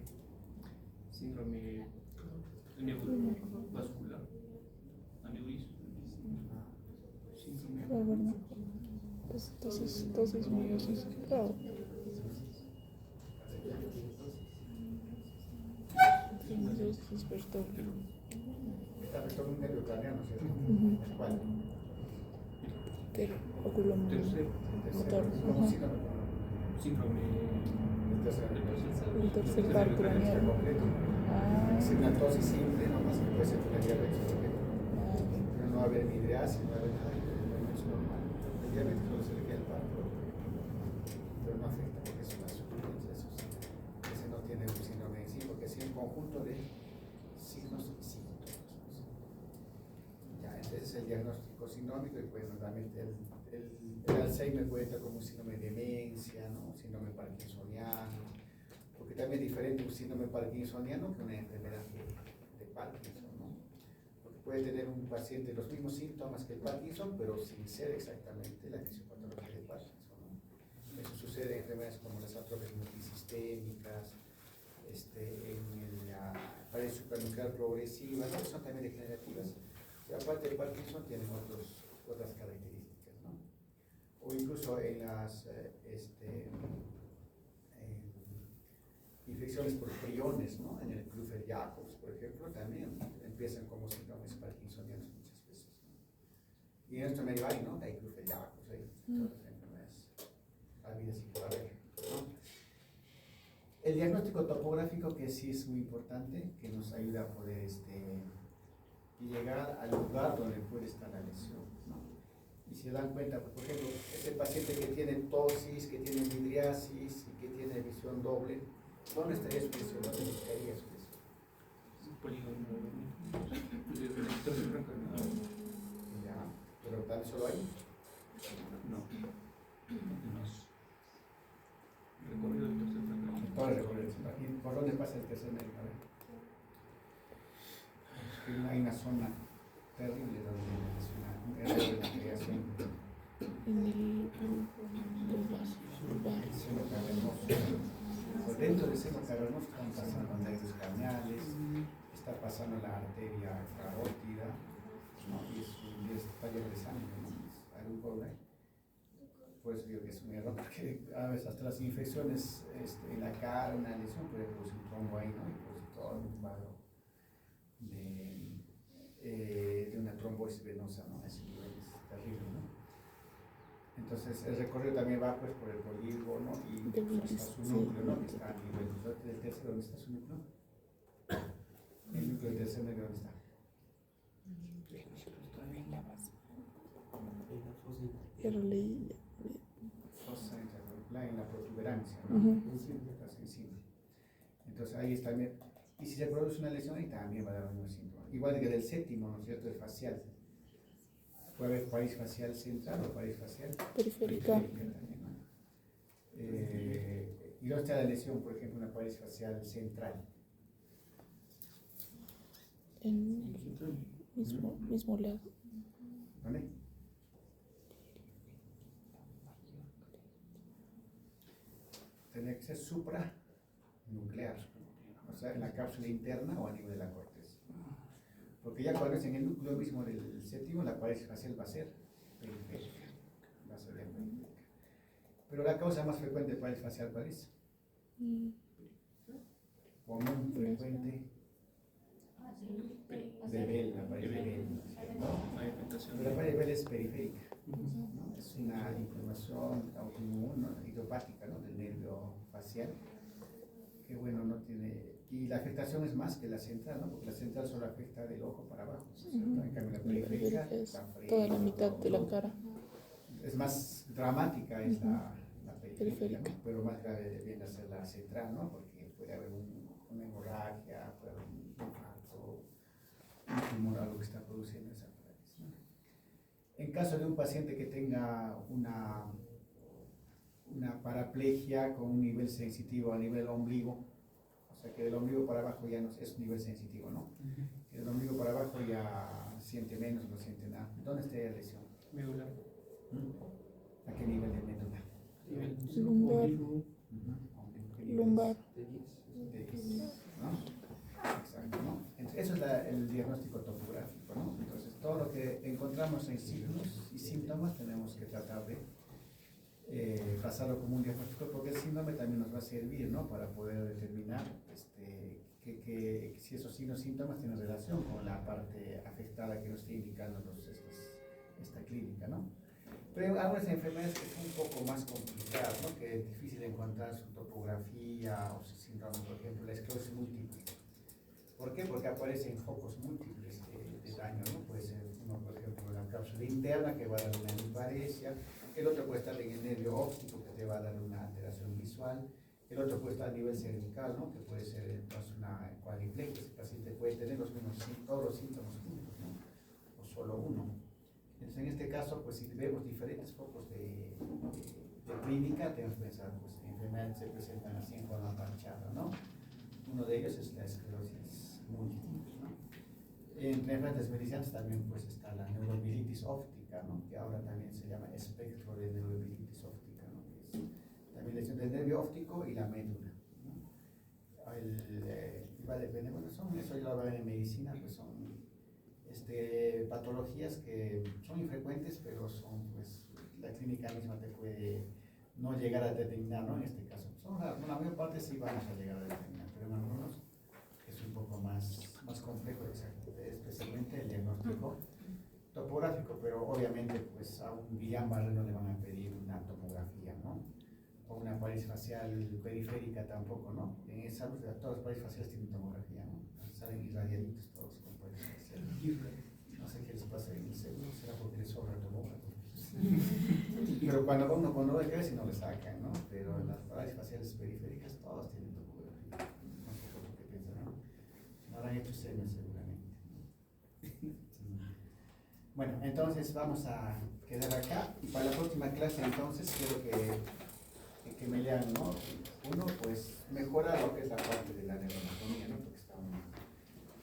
síndrome vascular, aneurisma, síndrome. A ver, no. Entonces, meiosis. Claro. Meiosis, perdón. Está afectado un nervio craneano, ¿no es cierto? Ujú. ¿Cuál? Del óculo Tercero. motor. ¿Cómo Ajá. Síndrome El tercer El tercer par está craneano. completo. Ah, Es una tosis simple, nomás que puede ser una diabetes, por ejemplo. Pero no va a haber midriasis, no va a haber nada, no es normal. El diabetes solo se le queda el par, pero no afecta porque es una suplencia. Ese no tiene un síndrome en sí, porque es un conjunto de signos y síntomas. Ya, ese es el diagnóstico sinómico y pues normalmente el Alzheimer puede estar como un síndrome de demencia, ¿no? Un síndrome parkinsoniano, porque también es diferente un síndrome parkinsoniano que una enfermedad de Parkinson, ¿no? Porque puede tener un paciente los mismos síntomas que el Parkinson, pero sin ser exactamente la fisiopatología de Parkinson, ¿no? Eso sucede en enfermedades como las atrofias multisistémicas, en la pared supranuclear progresiva, ¿no? Son también degenerativas, pero aparte de Parkinson tienen otras características, ¿no? O incluso en las infecciones por priones, ¿no? En el Creutzfeldt-Jacobs, por ejemplo, también empiezan como síndromes parkinsonianos muchas veces, ¿no? Y en nuestro medio hay, ¿no? Hay Creutzfeldt-Jacobs, hay todas las enfermedades habidas y por haber, ¿no? El diagnóstico topográfico, que sí es muy importante, que nos ayuda a poder llegar al lugar donde puede estar la lesión, ¿no? Y se dan cuenta, por ejemplo, ese paciente que tiene tosis, que tiene midriasis y que tiene visión doble, ¿dónde estaría su lesión? ¿Dónde buscaría su lesión? polígono Ya, pero tan solo ahí. no. Recorrido del tercer fractal. Todo el recorrido. ¿Y por dónde pasa el tercer medio? A ver. Hay una zona terrible donde es un error de la creación. en el bulbar. Seno cavernoso. Por dentro del seno cavernoso están pasando nervios craneales, está pasando la arteria carótida, ¿no? Y está lleno de sangre, ¿no? ¿Hay algún problema? Por eso digo que es un error, porque a veces hasta las infecciones en la cara, una lesión puede producir un trombo ahí, ¿no? Y pues todo un cuadro de una trombosis venosa, ¿no? Ese nivel es terrible, ¿no? Entonces el recorrido también va pues por el polígono y hasta su núcleo, ¿no? Que está a nivel del tercero. ¿Dónde está su núcleo? El núcleo del tercer medio, ¿dónde está? Ya lo leí. Fosa intracavernosa, en la protuberancia, ¿no? Ujú. Casi encima. Entonces ahí está bien. Y si se produce una lesión ahí también va a dar un síntoma. Igual que del séptimo, ¿no es cierto? El facial. Puede haber parálisis facial central o parálisis facial Periférica. también, ¿no? ¿Y dónde está la lesión, por ejemplo, una parálisis facial central? En el mismo lado. ¿Dónde? Tendría que ser supra nuclear, o sea, en la cápsula interna o a nivel de la corteza. Porque ya cuando es en el núcleo mismo del séptimo, la pared facial va a ser periférica. Va a ser ya periférica. Pero la causa más frecuente de pared facial, ¿cuál es? Común, frecuente, de Bell, la pared de Bell. Hay afectación. Pero la pared de Bell es periférica, ¿no? Es una inflamación autoinmune, ¿no? Idiopática, ¿no? Del nervio facial, que bueno, no tiene, y la afectación es más que la central, ¿no? Porque la central solo afecta del ojo para abajo, ¿no? En cambio la periférica Es la frente, toda la mitad de la cara. es más dramática, es la periférica, Periférica. ¿no? Pero más grave viene a ser la central, ¿no? Porque puede haber una hemorragia, puede haber un infarto, un tumor, algo que está produciendo esa parálisis, ¿no? En caso de un paciente que tenga una paraplegia con un nivel sensitivo a nivel ombligo, o sea que del ombligo para abajo ya no es un nivel sensitivo, ¿no? Que del ombligo para abajo ya siente menos, no siente nada. ¿Dónde está la lesión? Medular. ¿A qué nivel de médula? Lumbar. Ombligo, ¿qué nivel Lumbar. es? De 10, ¿no? Exacto, ¿no? Entonces, eso es el diagnóstico topográfico, ¿no? Entonces, todo lo que encontramos en signos y síntomas tenemos que tratar de pasarlo como un diagnóstico, porque el síndrome también nos va a servir, ¿no? Para poder determinar que si esos signos y síntomas tienen relación con la parte afectada que nos está indicando esta clínica, ¿no? Pero hay algunas enfermedades que son un poco más complicadas, ¿no? Que es difícil encontrar su topografía o su síndrome, por ejemplo, la esclerosis múltiple. ¿Por qué? Porque aparecen focos múltiples de daño, ¿no? Puede ser uno, por ejemplo, en la cápsula interna que va a dar una disparesia, el otro puede estar en el nervio óptico que te va a dar una alteración visual, el otro puede estar a nivel cervical, ¿no? Que puede ser entonces una cuadriplegia, el paciente puede tener todos los síntomas juntos, ¿no? O solo uno. Entonces, en este caso, pues si vemos diferentes focos de clínica, tenemos que pensar, pues enfermedades se presentan así en forma parchada, ¿no? Uno de ellos es la esclerosis múltiple, ¿no? Entre enfermedades medicinales también pues está la neurobilitis óptica, ¿no? Que ahora también se llama espectro de neurobilitis óptica, ¿no? Que es también lesión del nervio óptico y la médula, ¿no? Va a depender, bueno, eso ya lo hablan en medicina, pues son patologías que son infrecuentes, pero son, pues, la clínica misma te puede no llegar a determinar, ¿no? En este caso, son raras, la mayor parte sí vamos a llegar a determinar, pero en algunos es un poco más complejo, especialmente el diagnóstico topográfico, pero obviamente, pues, a un Guillain-Barré no le van a pedir una tomografía, ¿no? O una parálisis facial periférica tampoco, ¿no? En esa todas las parálisis faciales tienen tomografía, ¿no? Salen irradiaditos todos con parálisis facial. No sé qué les pasa en el seguro, será porque les sobra el tomógrafo. Pero cuando ve que si no le sacan, ¿no? Pero en las parálisis faciales periféricas todos tienen tomografía. No sé por qué piensan, ¿no? No habrán hecho señas seguramente, ¿no? Bueno, entonces vamos a quedar acá. Y para la próxima clase, entonces, quiero que me lean, ¿no? Uno, pues, mejora lo que es la parte de la neuroanatomía, ¿no?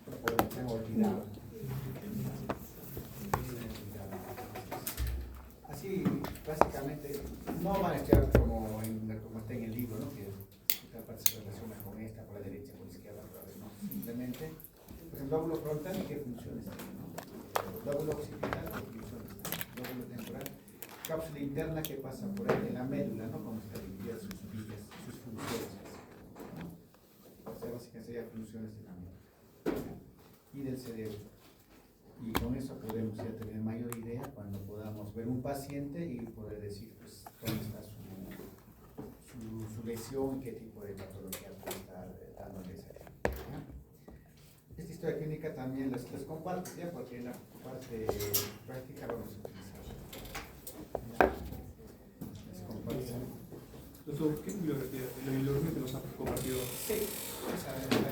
Porque tengo olvidado. Así, básicamente, no van a estudiar como está en el libro, ¿no? Que esta parte se relaciona con esta, con la derecha, con la izquierda, ¿no? Simplemente, pues el lóbulo frontal, ¿qué funciones tiene, no? Lóbulo occipital, ¿qué funciones tiene? Lóbulo temporal, cápsula interna que pasa por ahí en la médula, ¿no? Cómo está dividida sus vías, sus funciones, ¿no? O sea, básicamente serían funciones de la médula y del cerebro. Y con eso podemos ya tener mayor idea cuando podamos ver un paciente y poder decir, pues, dónde está su lesión, qué tipo de patología puede estar dándole esa. Esta historia clínica también les comparto, ¿ya? Porque en la parte práctica vamos a utilizar. Les comparto. Doctor, ¿qué bibliografía? La bibliografía que nos ha compartido. Sí, esa es la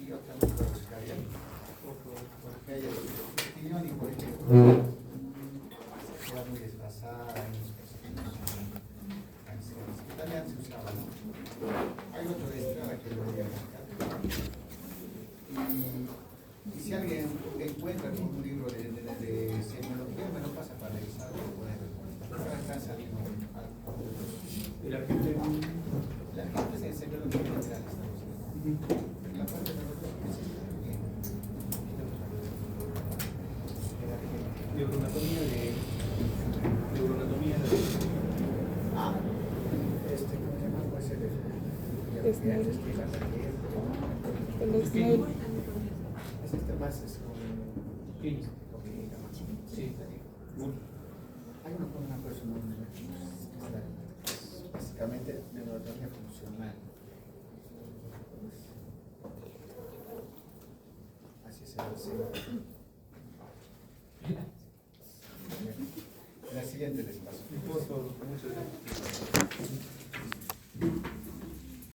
y otra vez la buscaría. Porque hay opinión y por ejemplo, queda muy desfasada en los canciones que también se usaba, ¿no? Hay otro de entrada que lo voy a buscar. Y si alguien encuentra un libro de semiología, me lo pasa para revisarlo y poder ahora están saliendo algo. ¿Y la gente? La gente es en semiología general, estamos Snell. Es que la requiere. El Snell. Este más es un Sí. clínica más. Sí. Hay una persona básicamente neuroterapia funcional. Así se hace. La siguiente les paso. Por favor, muchas gracias.